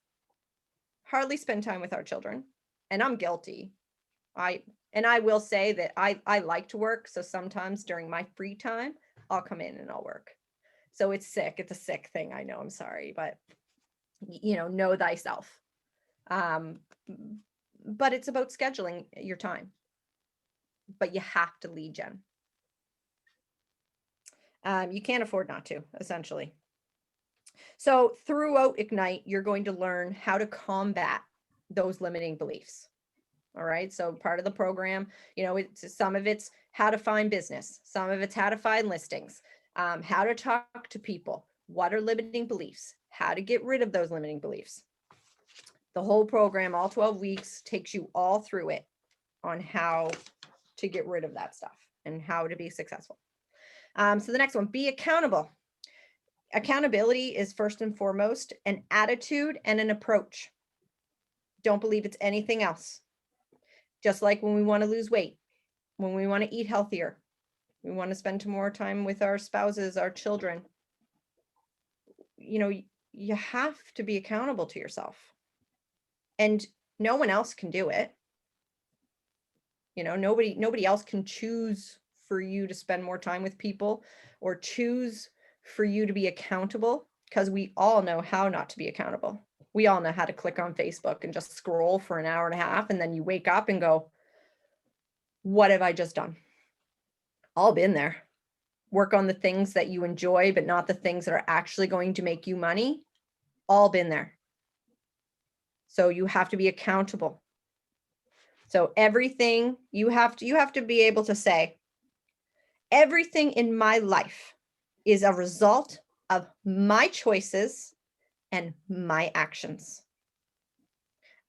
hardly spend time with our children. And I'm guilty. I will say that I like to work. So sometimes during my free time, I'll come in and I'll work. So it's sick. It's a sick thing. I know. I'm sorry, but know thyself. But it's about scheduling your time. But you have to lead gen. You can't afford not to, essentially. So throughout Ignite, you're going to learn how to combat those limiting beliefs. All right. So part of the program, some of it's how to find business. Some of it's how to find listings. How to talk to people, what are limiting beliefs, how to get rid of those limiting beliefs. The whole program, all 12 weeks, takes you all through it on how to get rid of that stuff and how to be successful. So the next one, be accountable. Accountability is first and foremost an attitude and an approach. Don't believe it's anything else. Just like when we want to lose weight, when we want to eat healthier, we want to spend more time with our spouses, our children. You know, you have to be accountable to yourself. And no one else can do it. You know, nobody else can choose for you to spend more time with people or choose for you to be accountable, because we all know how not to be accountable. We all know how to click on Facebook and just scroll for an hour and a half, and then you wake up and go, what have I just done? All been there. Work on the things that you enjoy, but not the things that are actually going to make you money. All been there. So you have to be accountable. So everything you have to be able to say, everything in my life is a result of my choices and my actions.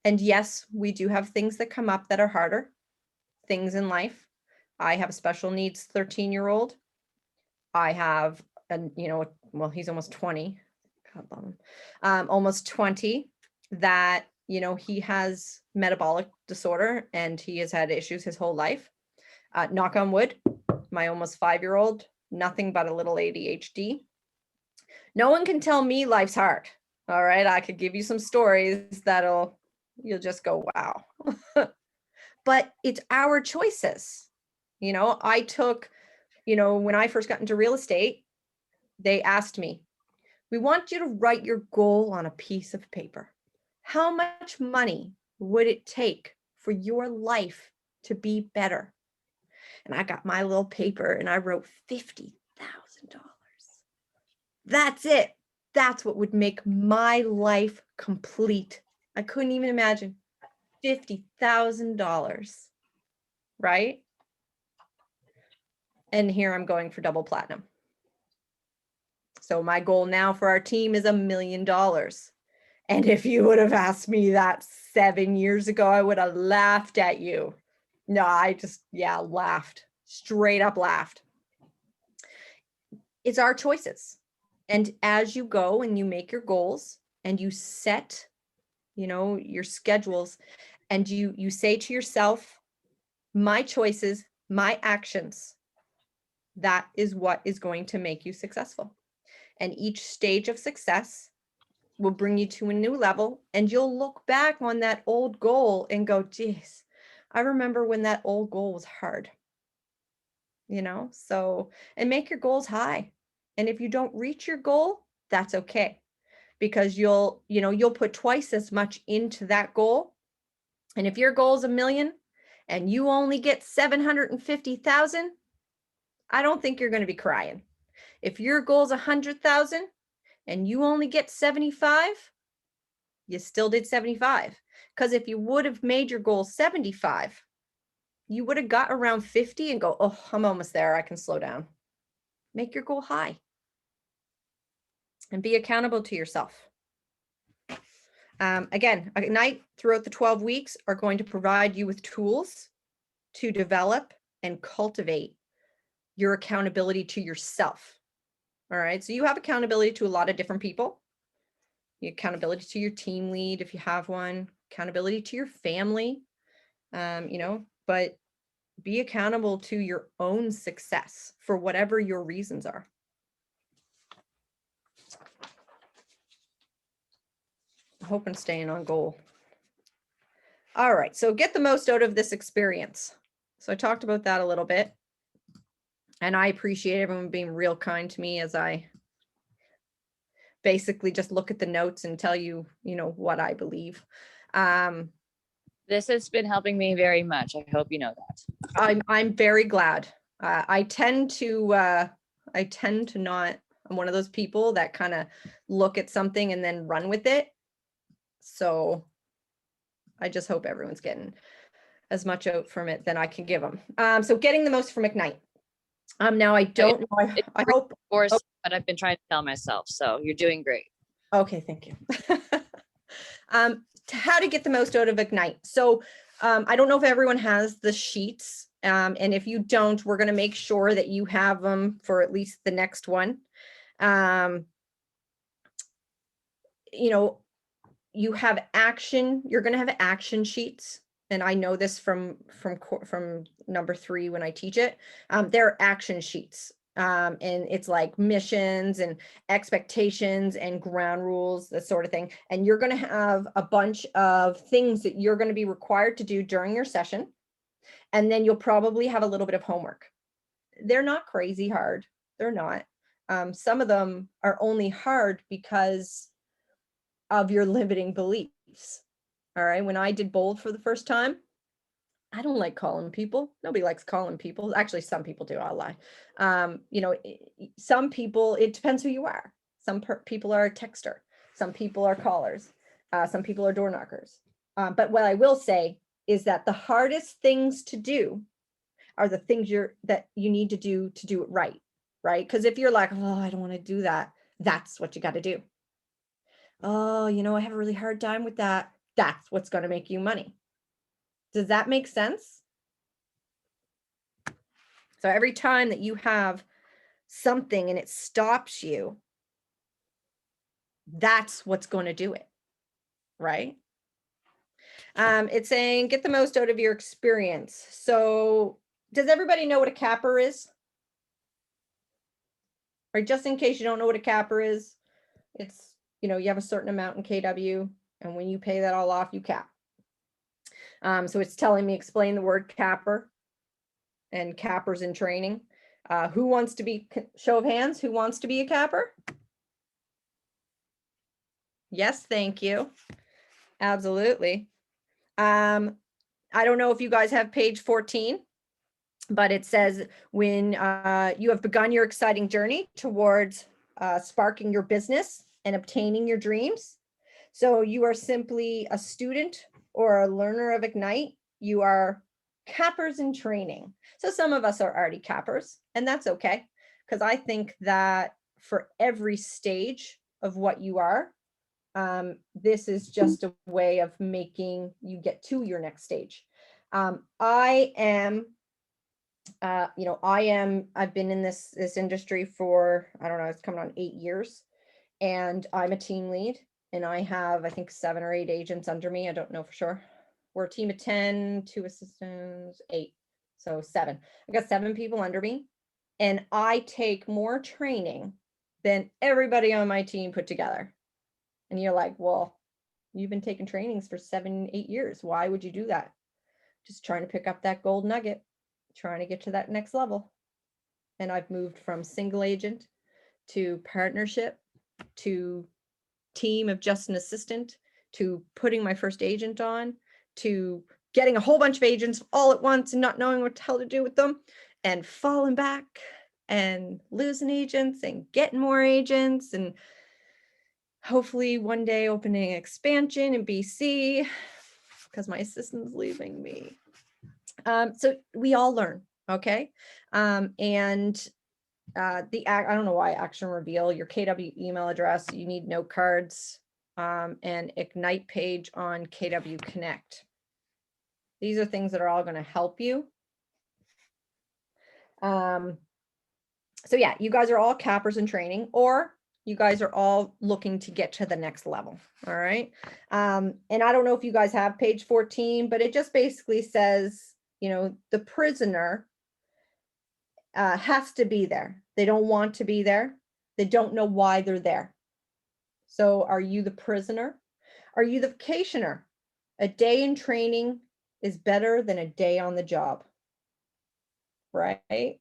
And yes, we do have things that come up that are harder, things in life. I have a special needs 13-year-old. I have, well, he's almost 20, almost 20, that, he has metabolic disorder and he has had issues his whole life. Knock on wood, my almost 5-year-old, nothing but a little ADHD. No one can tell me life's hard. All right. I could give you some stories you'll just go, wow. But it's our choices. I took, when I first got into real estate, they asked me, we want you to write your goal on a piece of paper. How much money would it take for your life to be better? And I got my little paper and I wrote $50,000. That's it. That's what would make my life complete. I couldn't even imagine $50,000, right? And here I'm going for double platinum. So my goal now for our team is $1 million. And if you would have asked me that 7 years ago, I would have laughed at you. No, I just, laughed, straight up laughed. It's our choices. And as you go and you make your goals and you set, your schedules, and you say to yourself, my choices, my actions, that is what is going to make you successful. And each stage of success will bring you to a new level, and you'll look back on that old goal and go, geez, I remember when that old goal was hard, so, and make your goals high. And if you don't reach your goal, that's okay, because you'll put twice as much into that goal. And if your goal is $1 million and you only get 750,000, I don't think you're going to be crying. If your goal is 100,000 and you only get 75, you still did 75. Because if you would have made your goal 75, you would have got around 50 and go, oh, I'm almost there. I can slow down. Make your goal high and be accountable to yourself. Again, Ignite throughout the 12 weeks are going to provide you with tools to develop and cultivate your accountability to yourself. All right. So you have accountability to a lot of different people. The accountability to your team lead, if you have one, accountability to your family, but be accountable to your own success for whatever your reasons are. I hope I'm staying on goal. All right. So get the most out of this experience. So I talked about that a little bit. And I appreciate everyone being real kind to me as I basically just look at the notes and tell you, what I believe. This has been helping me very much. I hope you know that. I'm very glad. I tend to not, I'm one of those people that kind of look at something and then run with it. So I just hope everyone's getting as much out from it than I can give them. So getting the most from Ignite. Now I don't know. I hope. Of course, but I've been trying to tell myself. So you're doing great. Okay, thank you. How to get the most out of Ignite. So I don't know if everyone has the sheets. And if you don't, we're going to make sure that you have them for at least the next one. you know, you have action, you're going to have action sheets. And I know this from number 3 when I teach it. There are action sheets. And it's like missions and expectations and ground rules, that sort of thing. And you're going to have a bunch of things that you're going to be required to do during your session. And then you'll probably have a little bit of homework. They're not crazy hard. They're not. Some of them are only hard because of your limiting beliefs. All right. When I did Bold for the first time, I don't like calling people. Nobody likes calling people. Actually, some people do. I'll lie. You know, some people, it depends who you are. Some people are a texter. Some people are callers. Some people are door knockers. But what I will say is that the hardest things to do are the things that you need to do it right. Right. Because if you're like, oh, I don't want to do that, that's what you got to do. Oh, you know, I have a really hard time with that. That's what's going to make you money. Does that make sense? So every time that you have something and it stops you, that's what's going to do it, right? It's saying get the most out of your experience. So does everybody know what a capper is? Right, just in case you don't know what a capper is, it's, you know, you have a certain amount in KW, and when you pay that all off, you cap. So it's telling me explain the word capper and cappers in training. Who wants to be, show of hands, who wants to be a capper? Yes, thank you. Absolutely. I don't know if you guys have page 14, but it says when you have begun your exciting journey towards sparking your business and obtaining your dreams. So you are simply a student or a learner of Ignite. You are cappers in training. So some of us are already cappers, and that's okay. Because I think that for every stage of what you are, this is just a way of making you get to your next stage. I am, I've been in this industry for, I don't know, it's coming on 8 years, and I'm a team lead, and I have, I think, 7 or 8 agents under me. I don't know for sure. We're a team of 10, 2 assistants, 8, so 7. I got 7 people under me, and I take more training than everybody on my team put together. And you're like, well, you've been taking trainings for 7, 8 years. Why would you do that? Just trying to pick up that gold nugget, trying to get to that next level. And I've moved from single agent to partnership to team of just an assistant to putting my first agent on to getting a whole bunch of agents all at once and not knowing what the hell to do with them and falling back and losing agents and getting more agents and hopefully one day opening expansion in BC because my assistant's leaving me. So we all learn, okay? I don't know why action reveal, your KW email address, you need note cards, and Ignite page on KW Connect. These are things that are all going to help you. So yeah, you guys are all cappers in training, or you guys are all looking to get to the next level. All right. And I don't know if you guys have page 14, but it just basically says, you know, the prisoner has to be there. They don't want to be there. They don't know why they're there. So are you the prisoner? Are you the vacationer? A day in training is better than a day on the job, right?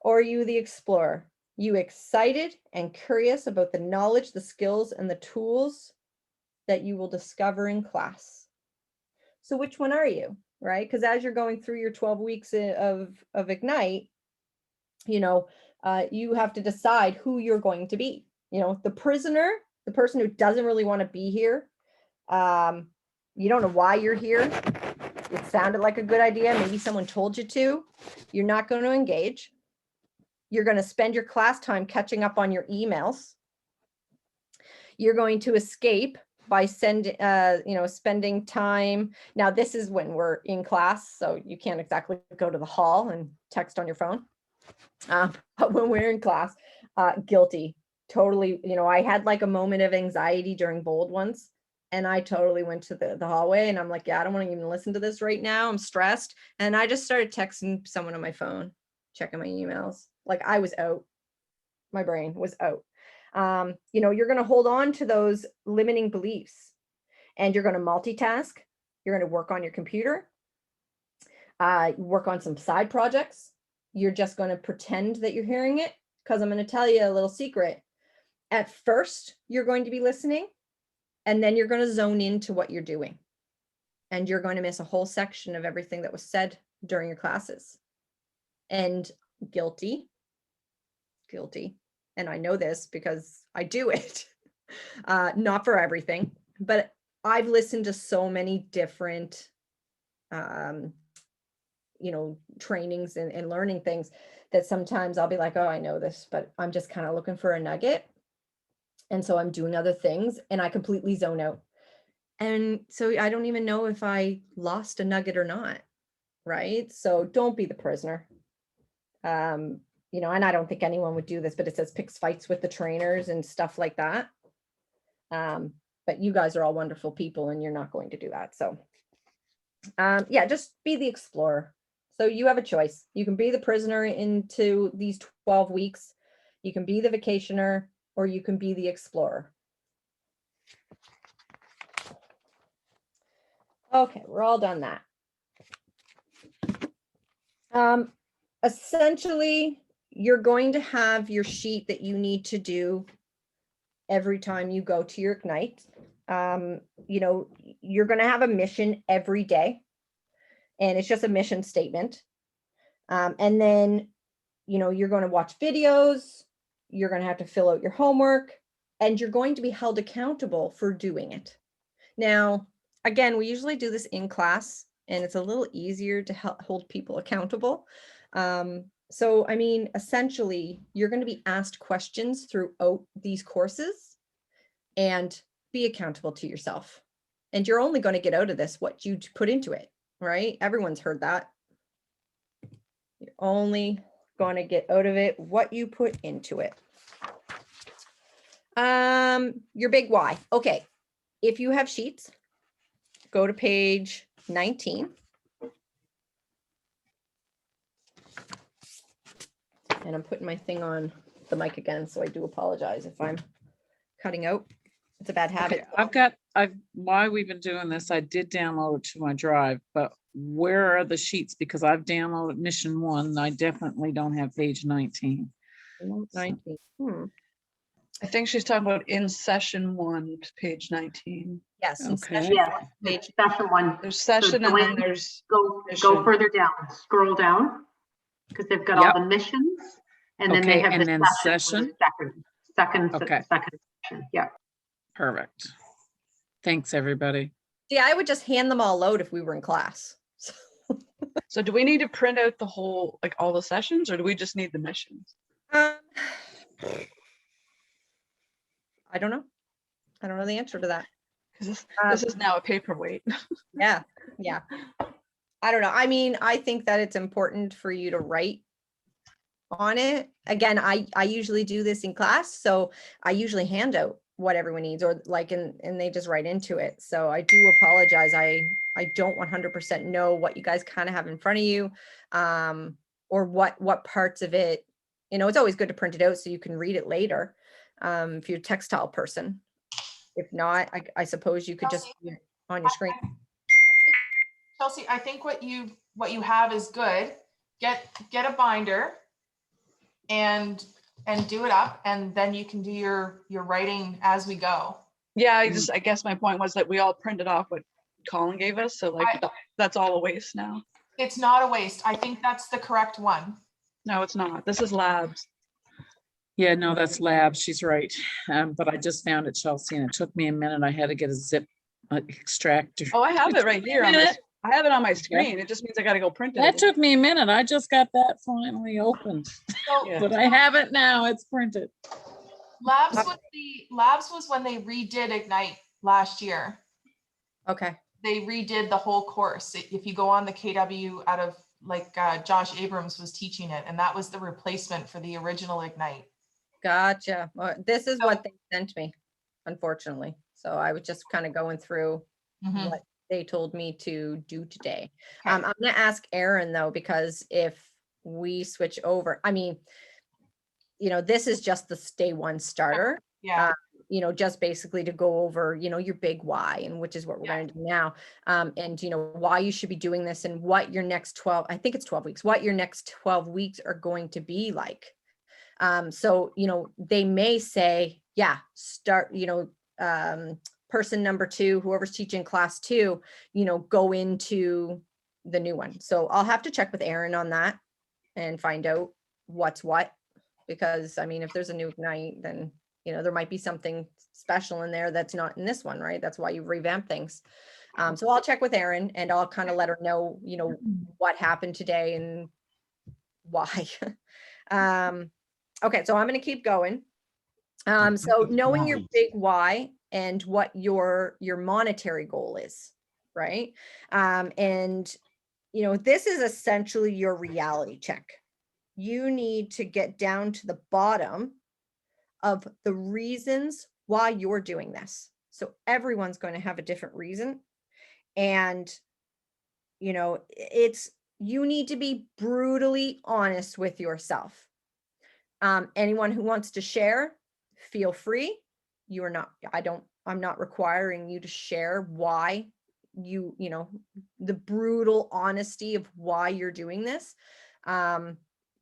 Or are you the explorer? You excited and curious about the knowledge, the skills, and the tools that you will discover in class. So which one are you, right? Because as you're going through your 12 weeks of Ignite, you know, you have to decide who you're going to be. You know, the prisoner, the person who doesn't really want to be here. You don't know why you're here. It sounded like a good idea. Maybe someone told you to. You're not going to engage. You're going to spend your class time catching up on your emails. You're going to escape by spending time. Now, this is when we're in class, so you can't exactly go to the hall and text on your phone. But when we're in class, guilty, totally, I had like a moment of anxiety during bold once. And I totally went to the hallway and I'm like, yeah, I don't want to even listen to this right now. I'm stressed. And I just started texting someone on my phone, checking my emails. Like I was out. My brain was out. You're going to hold on to those limiting beliefs and you're going to multitask. You're going to work on your computer, work on some side projects. You're just going to pretend that you're hearing it, because I'm going to tell you a little secret. At first, you're going to be listening, and then you're going to zone into what you're doing. And you're going to miss a whole section of everything that was said during your classes. And guilty. And I know this because I do it. Not for everything, but I've listened to so many different, trainings and learning things that sometimes I'll be like, oh, I know this, but I'm just kind of looking for a nugget. And so I'm doing other things and I completely zone out. And so I don't even know if I lost a nugget or not. Right. So don't be the prisoner. And I don't think anyone would do this, but it says picks fights with the trainers and stuff like that. But you guys are all wonderful people and you're not going to do that. So just be the explorer. So you have a choice. You can be the prisoner into these 12 weeks. You can be the vacationer, or you can be the explorer. Okay, we're all done that. Essentially, you're going to have your sheet that you need to do every time you go to your Ignite. You're going to have a mission every day, and it's just a mission statement. And then, you're going to watch videos, you're going to have to fill out your homework, and you're going to be held accountable for doing it. Now, again, we usually do this in class, and it's a little easier to hold people accountable. So, essentially, you're going to be asked questions throughout these courses and be accountable to yourself. And you're only going to get out of this what you put into it, right? Everyone's heard that. You're only going to get out of it what you put into it. Your big why. Okay. If you have sheets, go to page 19. And I'm putting my thing on the mic again, so I do apologize if I'm cutting out. It's a bad habit. Okay, why we've been doing this, I did download it to my drive, but where are the sheets? Because I've downloaded mission 1, and I definitely don't have page 19. 19. I think she's talking about in session 1, page 19. Yes. Okay. Yes, page session 1. There's session and then there's go further down, scroll down, because they've got all the missions, and then they have the session. Second section. Yeah. Perfect. Thanks, everybody. Yeah, I would just hand them all out if we were in class. So do we need to print out the whole, like all the sessions, or do we just need the missions? I don't know. I don't know the answer to that. Because this is now a paperweight. Yeah. I don't know. I think that it's important for you to write on it. Again, I usually do this in class, so I usually hand out what everyone needs, or like, and they just write into it. So I do apologize. I don't 100% know what you guys kind of have in front of you, or what parts of it. It's always good to print it out so you can read it later, if you're a textile person. If not, I suppose you could just put it on your screen. Chelsea, I think what you have is good. Get a binder and do it up, and then you can do your writing as we go. Yeah, I guess my point was that we all printed off what Colin gave us, so that's all a waste now. It's not a waste. I think that's the correct one. No, it's not. This is labs. Yeah, no, that's labs. She's right. But I just found it, Chelsea, and it took me a minute. I had to get a zip extractor. Oh, I have it right here. I have it on my screen. It just means I got to go print it. That took me a minute. I just got that finally opened. But I have it now. It's printed. Labs was when they redid Ignite last year. Okay. They redid the whole course. If you go on the KW out of Josh Abrams was teaching it, and that was the replacement for the original Ignite. Gotcha. Well, this is what they sent me, unfortunately. So I was just kind of going through Mhm. what they told me to do today. Okay. I'm gonna ask Erin though, because if we switch over, I mean, this is just the day one starter. Yeah. Just basically to go over, your big why, and which is what we're going to do now. And why you should be doing this, and what your next 12, I think it's 12 weeks, what your next 12 weeks are going to be like. So, they may say, yeah, start, person number 2, whoever's teaching class 2, go into the new one. So I'll have to check with Erin on that and find out what's what, because I mean, if there's a new night, then, there might be something special in there that's not in this one, right? That's why you revamp things. So I'll check with Erin, and I'll kind of let her know, what happened today and why. Okay, so I'm going to keep going. So knowing your big why and what your monetary goal is, right? And this is essentially your reality check. You need to get down to the bottom of the reasons why you're doing this. So everyone's going to have a different reason. And, you need to be brutally honest with yourself. Anyone who wants to share, feel free. You are not, I'm not requiring you to share why the brutal honesty of why you're doing this. But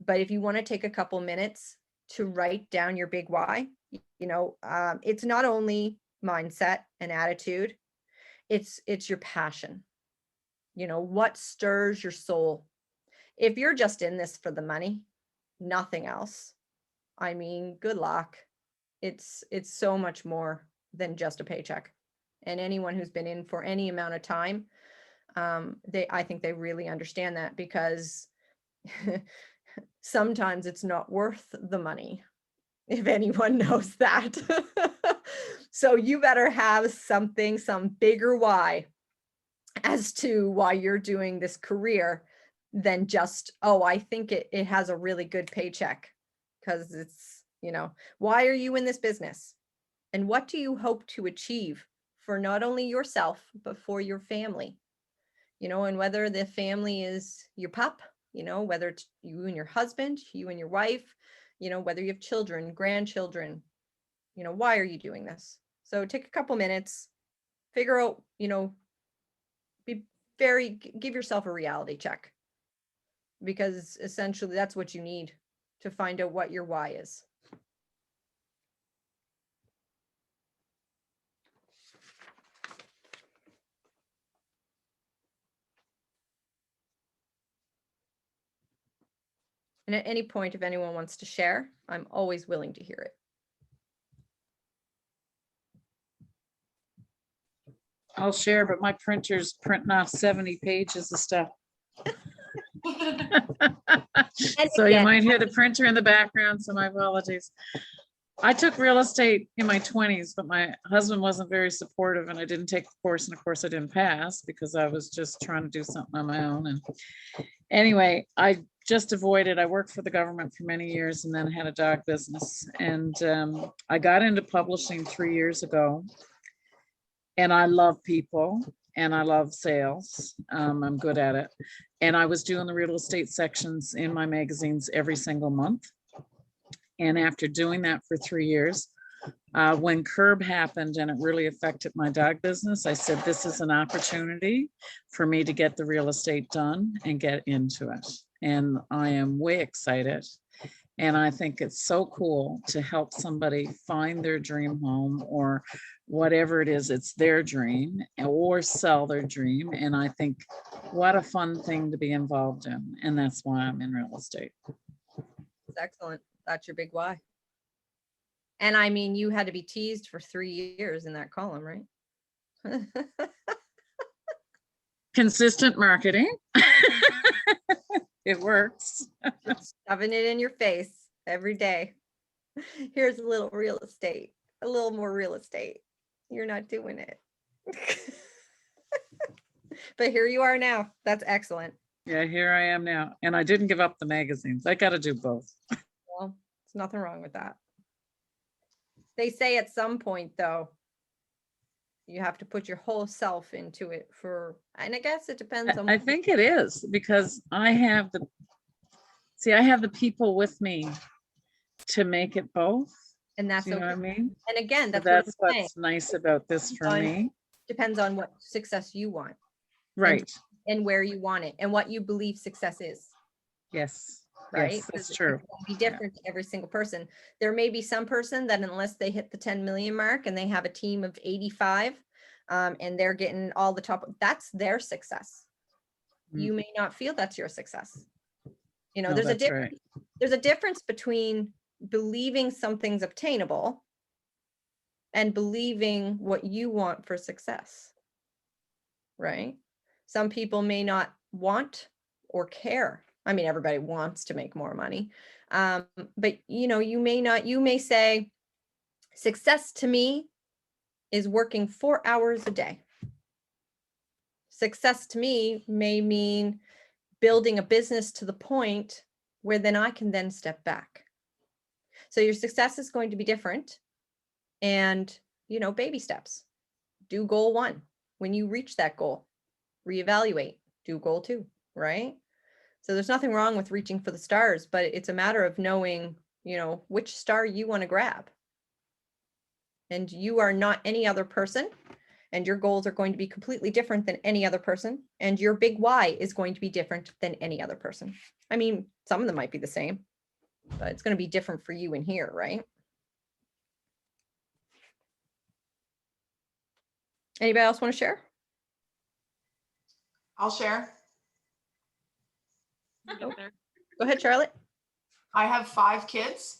if you want to take a couple minutes to write down your big why, it's not only mindset and attitude, it's your passion. What stirs your soul? If you're just in this for the money, nothing else, I mean, good luck. It's so much more than just a paycheck. And anyone who's been in for any amount of time, I think they really understand that, because sometimes it's not worth the money, if anyone knows that. So you better have some bigger why as to why you're doing this career than just, oh, I think it has a really good paycheck. Because it's, why are you in this business? And what do you hope to achieve for not only yourself, but for your family? And whether the family is your pup, whether it's you and your husband, you and your wife, whether you have children, grandchildren, why are you doing this? So take a couple minutes, figure out, give yourself a reality check, because essentially that's what you need to find out what your why is. And at any point, if anyone wants to share, I'm always willing to hear it. I'll share, but my printer's printing off 70 pages of stuff. So you might hear the printer in the background, so my apologies. I took real estate in my 20s, but my husband wasn't very supportive, and I didn't take the course, and of course I didn't pass because I was just trying to do something on my own. And anyway, I just avoided. I worked for the government for many years and then had a dog business. And I got into publishing 3 years ago. And I love people and I love sales. I'm good at it. And I was doing the real estate sections in my magazines every single month. And after doing that for 3 years, when Curb happened and it really affected my dog business, I said, this is an opportunity for me to get the real estate done and get into it. And I am way excited. And I think it's so cool to help somebody find their dream home, or whatever it is, it's their dream, or sell their dream. And I think what a fun thing to be involved in. And that's why I'm in real estate. It's excellent. That's your big why. And I mean, you had to be teased for 3 years in that column, right? Consistent marketing. It works. Shoving it in your face every day. Here's a little real estate, a little more real estate. You're not doing it. But here you are now. That's excellent. Yeah, here I am now. And I didn't give up the magazines. I got to do both. Well, there's nothing wrong with that. They say at some point though, you have to put your whole self into it and I guess it depends on. I think it is because I have the people with me to make it both. And that's Do you know what I mean? And again, So that's that's what I'm saying. what's nice about this for me. Depends on what success you want. Right. And where you want it and what you believe success is. Yes. Right. Yes, that's It's true. going to be different to every single person. There may be some person that unless they hit the 10 million mark and they have a team of 85 and they're getting all the top, that's their success. You may not feel that's your success. You know, No, there's a that's difference. right. There's a difference between believing something's obtainable and believing what you want for success. Right? Some people may not want or care. I mean, everybody wants to make more money. But you know, you may say success to me is working 4 hours a day. Success to me may mean building a business to the point where then I can then step back. So your success is going to be different. And, you know, baby steps. Do goal 1. When you reach that goal, reevaluate, do goal 2, right? So there's nothing wrong with reaching for the stars, but it's a matter of knowing, you know, which star you want to grab. And you are not any other person, and your goals are going to be completely different than any other person, and your big why is going to be different than any other person. I mean, some of them might be the same, but it's going to be different for you in here, right? Anybody else want to share? I'll share. Go ahead, Charlotte. I have 5 kids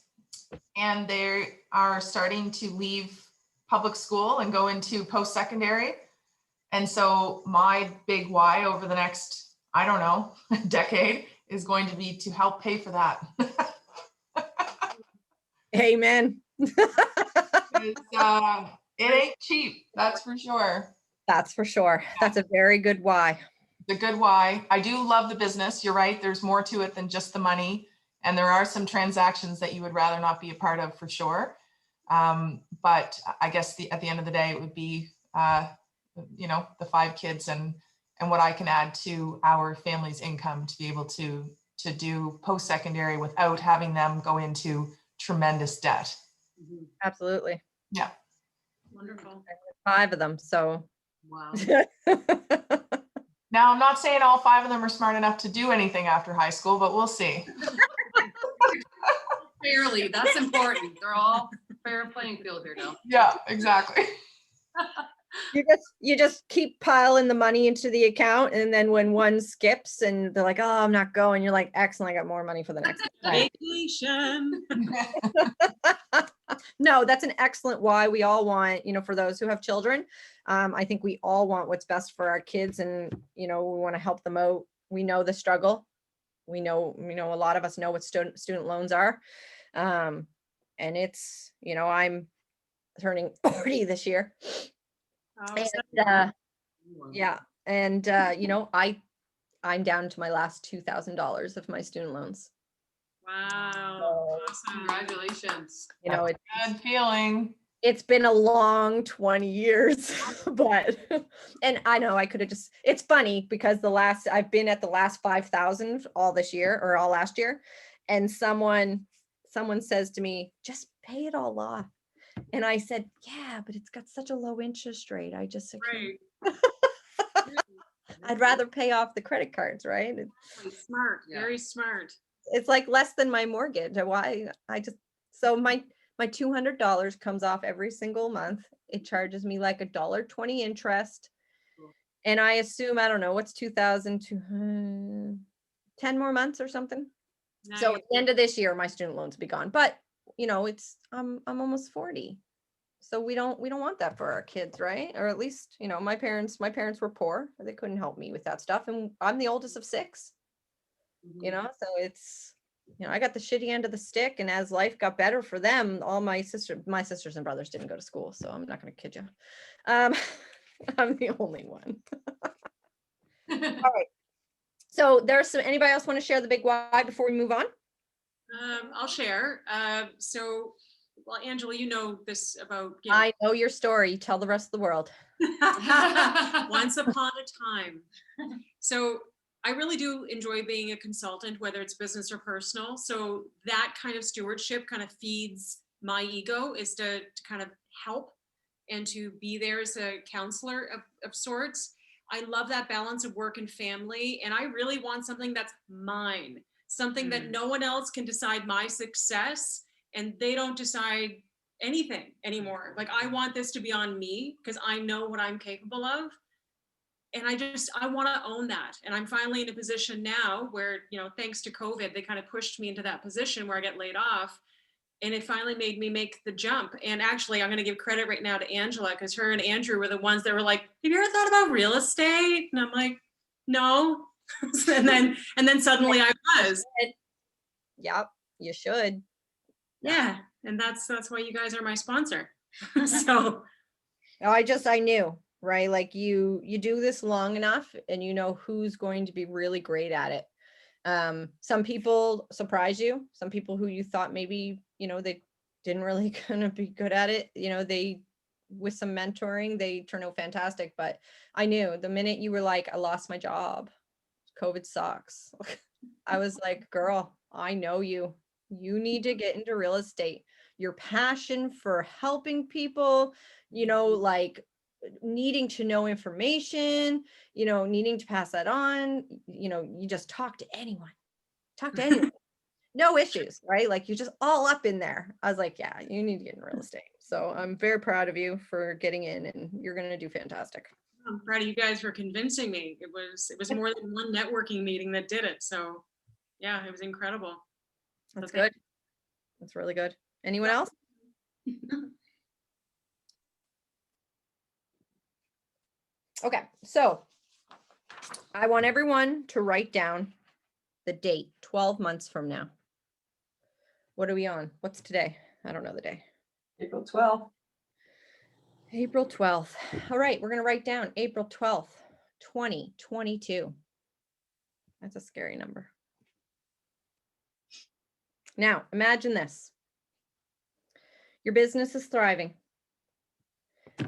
and they are starting to leave public school and go into post-secondary. And so my big why over the next, I don't know, decade is going to be to help pay for that. Amen. It ain't cheap, that's for sure. That's for sure. That's a very good why. The good why. I do love the business. You're right. There's more to it than just the money. And there are some transactions that you would rather not be a part of for sure. But I guess at the end of the day, it would be, you know, the 5 kids and what I can add to our family's income to be able to do post-secondary without having them go into tremendous debt. Absolutely. Yeah. Wonderful. 5 of them. So. Wow. Now, I'm not saying all 5 of them are smart enough to do anything after high school, but we'll see. Fairly, that's important. They're all fair playing field here now. Yeah, exactly. You just keep piling the money into the account, and then when one skips and they're like, oh, I'm not going, you're like, excellent, I got more money for the next time. Vacation. No, that's an excellent why. We all want, you know, for those who have children, I think we all want what's best for our kids, and you know, we want to help them out. We know the struggle. We know a lot of us know what student loans are, and it's, you know, I'm turning 40 this year. And, yeah, and you know, I'm down to my last $2,000 of my student loans. Wow. Awesome. Congratulations. You know, it's good feeling. It's been a long 20 years, but, and I know I could have just, it's funny because I've been at the last 5,000 all this year or all last year. And someone says to me, just pay it all off. And I said, yeah, but it's got such a low interest rate. I just, I'd rather pay off the credit cards, right? Smart, very smart. It's like less than my mortgage. So my $200 comes off every single month. It charges me like $1.20 interest. And I assume, I don't know, what's 2,000, 10 more months or something. Nice. So at the end of this year, my student loans will be gone. But you know, I'm almost 40. So we don't want that for our kids, right? Or at least, you know, my parents were poor. They couldn't help me with that stuff. And I'm the oldest of 6. You know, so it's, you know, I got the shitty end of the stick, and as life got better for them, all my sisters and brothers didn't go to school. So I'm not going to kid you. I'm the only one. All right. So anybody else want to share the big why before we move on? I'll share. So well, Angela, you know this about, I know your story. Tell the rest of the world. once upon a time. So I really do enjoy being a consultant, whether it's business or personal. So that kind of stewardship kind of feeds my ego, is to kind of help and to be there as a counselor of sorts. I love that balance of work and family. And I really want something that's mine, something that no one else can decide my success, and they don't decide anything anymore. Like, I want this to be on me because I know what I'm capable of. And I want to own that. And I'm finally in a position now where, thanks to COVID, they kind of pushed me into that position where I get laid off. And it finally made me make the jump. And actually, I'm going to give credit right now to Angela, because her and Andrew were the ones that were like, have you ever thought about real estate? And I'm like, no. and then suddenly I was. Yep, you should. Yeah. And that's why you guys are my sponsor. So I knew, right? Like you do this long enough and you know who's going to be really great at it. Some people surprise you. Some people who you thought maybe, they didn't really gonna be good at it. They, with some mentoring, they turn out fantastic. But I knew the minute you were like, I lost my job, COVID sucks. I was like, girl, I know you. You need to get into real estate. Your passion for helping people, like needing to know information, needing to pass that on, you just talk to anyone. No issues, right? Like you're just all up in there. I was like, yeah, you need to get in real estate. So I'm very proud of you for getting in, and you're going to do fantastic. I'm proud of you guys for convincing me. It was more than one networking meeting that did it. So yeah, it was incredible. That's good. That's really good. Anyone else? Okay, so I want everyone to write down the date 12 months from now. What are we on? What's today? I don't know the day. April 12th. April 12th. All right, we're going to write down April 12th, 2022. That's a scary number. Now, imagine this. Your business is thriving,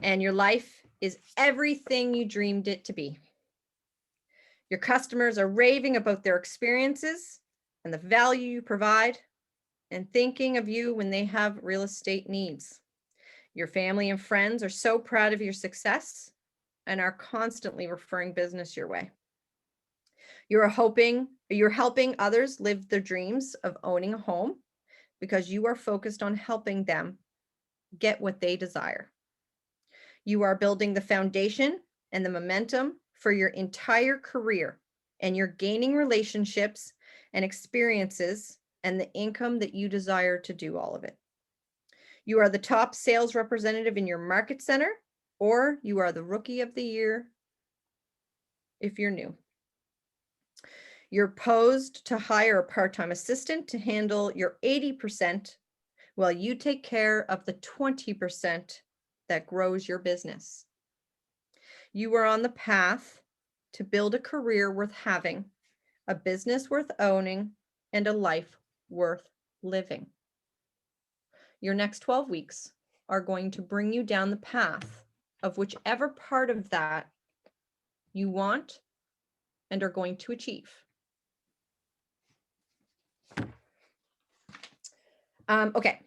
and your life is everything you dreamed it to be. Your customers are raving about their experiences and the value you provide, and thinking of you when they have real estate needs. Your family and friends are so proud of your success and are constantly referring business your way. You're helping others live their dreams of owning a home because you are focused on helping them get what they desire. You are building the foundation and the momentum for your entire career, and you're gaining relationships and experiences and the income that you desire to do all of it. You are the top sales representative in your market center, or you are the rookie of the year if you're new. You're posed to hire a part-time assistant to handle your 80% while you take care of the 20% that grows your business. You are on the path to build a career worth having, a business worth owning, and a life worth living. Your next 12 weeks are going to bring you down the path of whichever part of that you want and are going to achieve. Okay,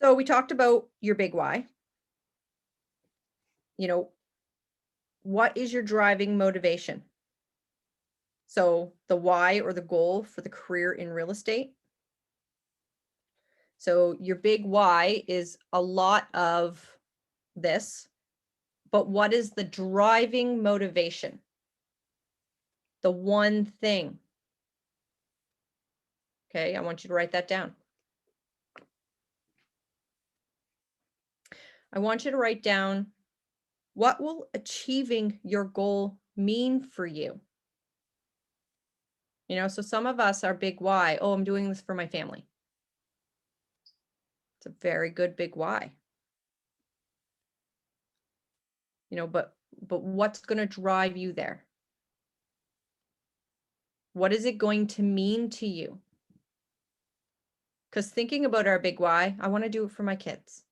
so we talked about your big why. What is your driving motivation? So the why or the goal for the career in real estate. So your big why is a lot of this, but what is the driving motivation? The one thing. Okay, I want you to write that down. I want you to write down, what will achieving your goal mean for you? So some of us are big why. Oh, I'm doing this for my family. It's a very good big why. But what's going to drive you there? What is it going to mean to you? Because thinking about our big why, I want to do it for my kids.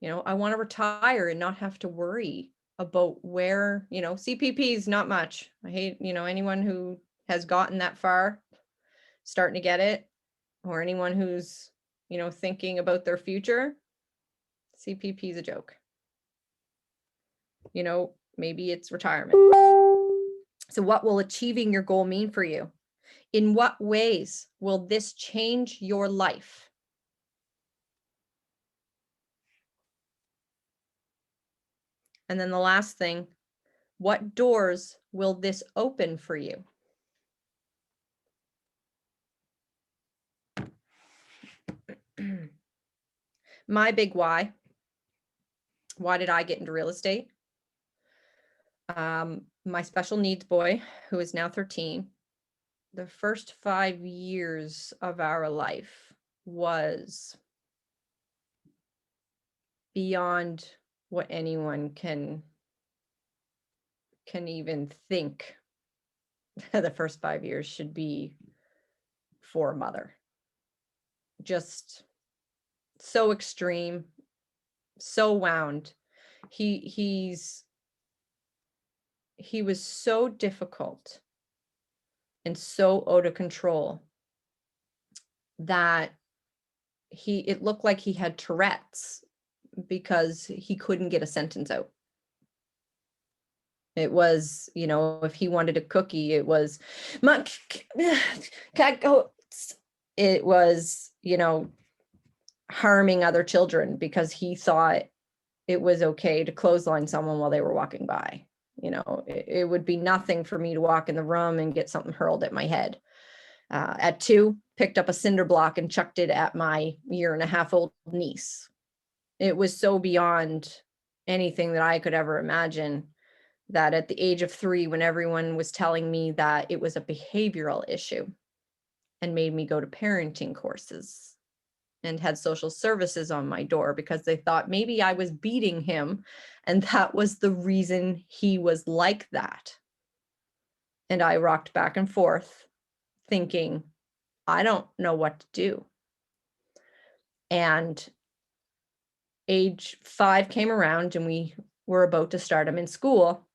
You know, I want to retire and not have to worry about where, you know, CPP is not much. I hate, you know, anyone who has gotten that far, starting to get it, or anyone who's, you know, thinking about their future. CPP is a joke. You know, maybe it's retirement. So what will achieving your goal mean for you? In what ways will this change your life? And then the last thing, what doors will this open for you? My big why. Why did I get into real estate? My special needs boy, who is now 13, the first 5 years of our life was beyond what anyone can even think the first 5 years should be for a mother. Just so extreme, so wound. He was so difficult and so out of control that it looked like he had Tourette's because he couldn't get a sentence out. It was, you know, if he wanted a cookie, it was, can't go. It was, you know, harming other children because he thought it was okay to clothesline someone while they were walking by. You know, it would be nothing for me to walk in the room and get something hurled at my head. At 2, picked up a cinder block and chucked it at my 1.5-year-old niece. It was so beyond anything that I could ever imagine that at the age of 3, when everyone was telling me that it was a behavioral issue and made me go to parenting courses and had social services on my door because they thought maybe I was beating him and that was the reason he was like that. And I rocked back and forth thinking, I don't know what to do. And age 5 came around and we were about to start him in school.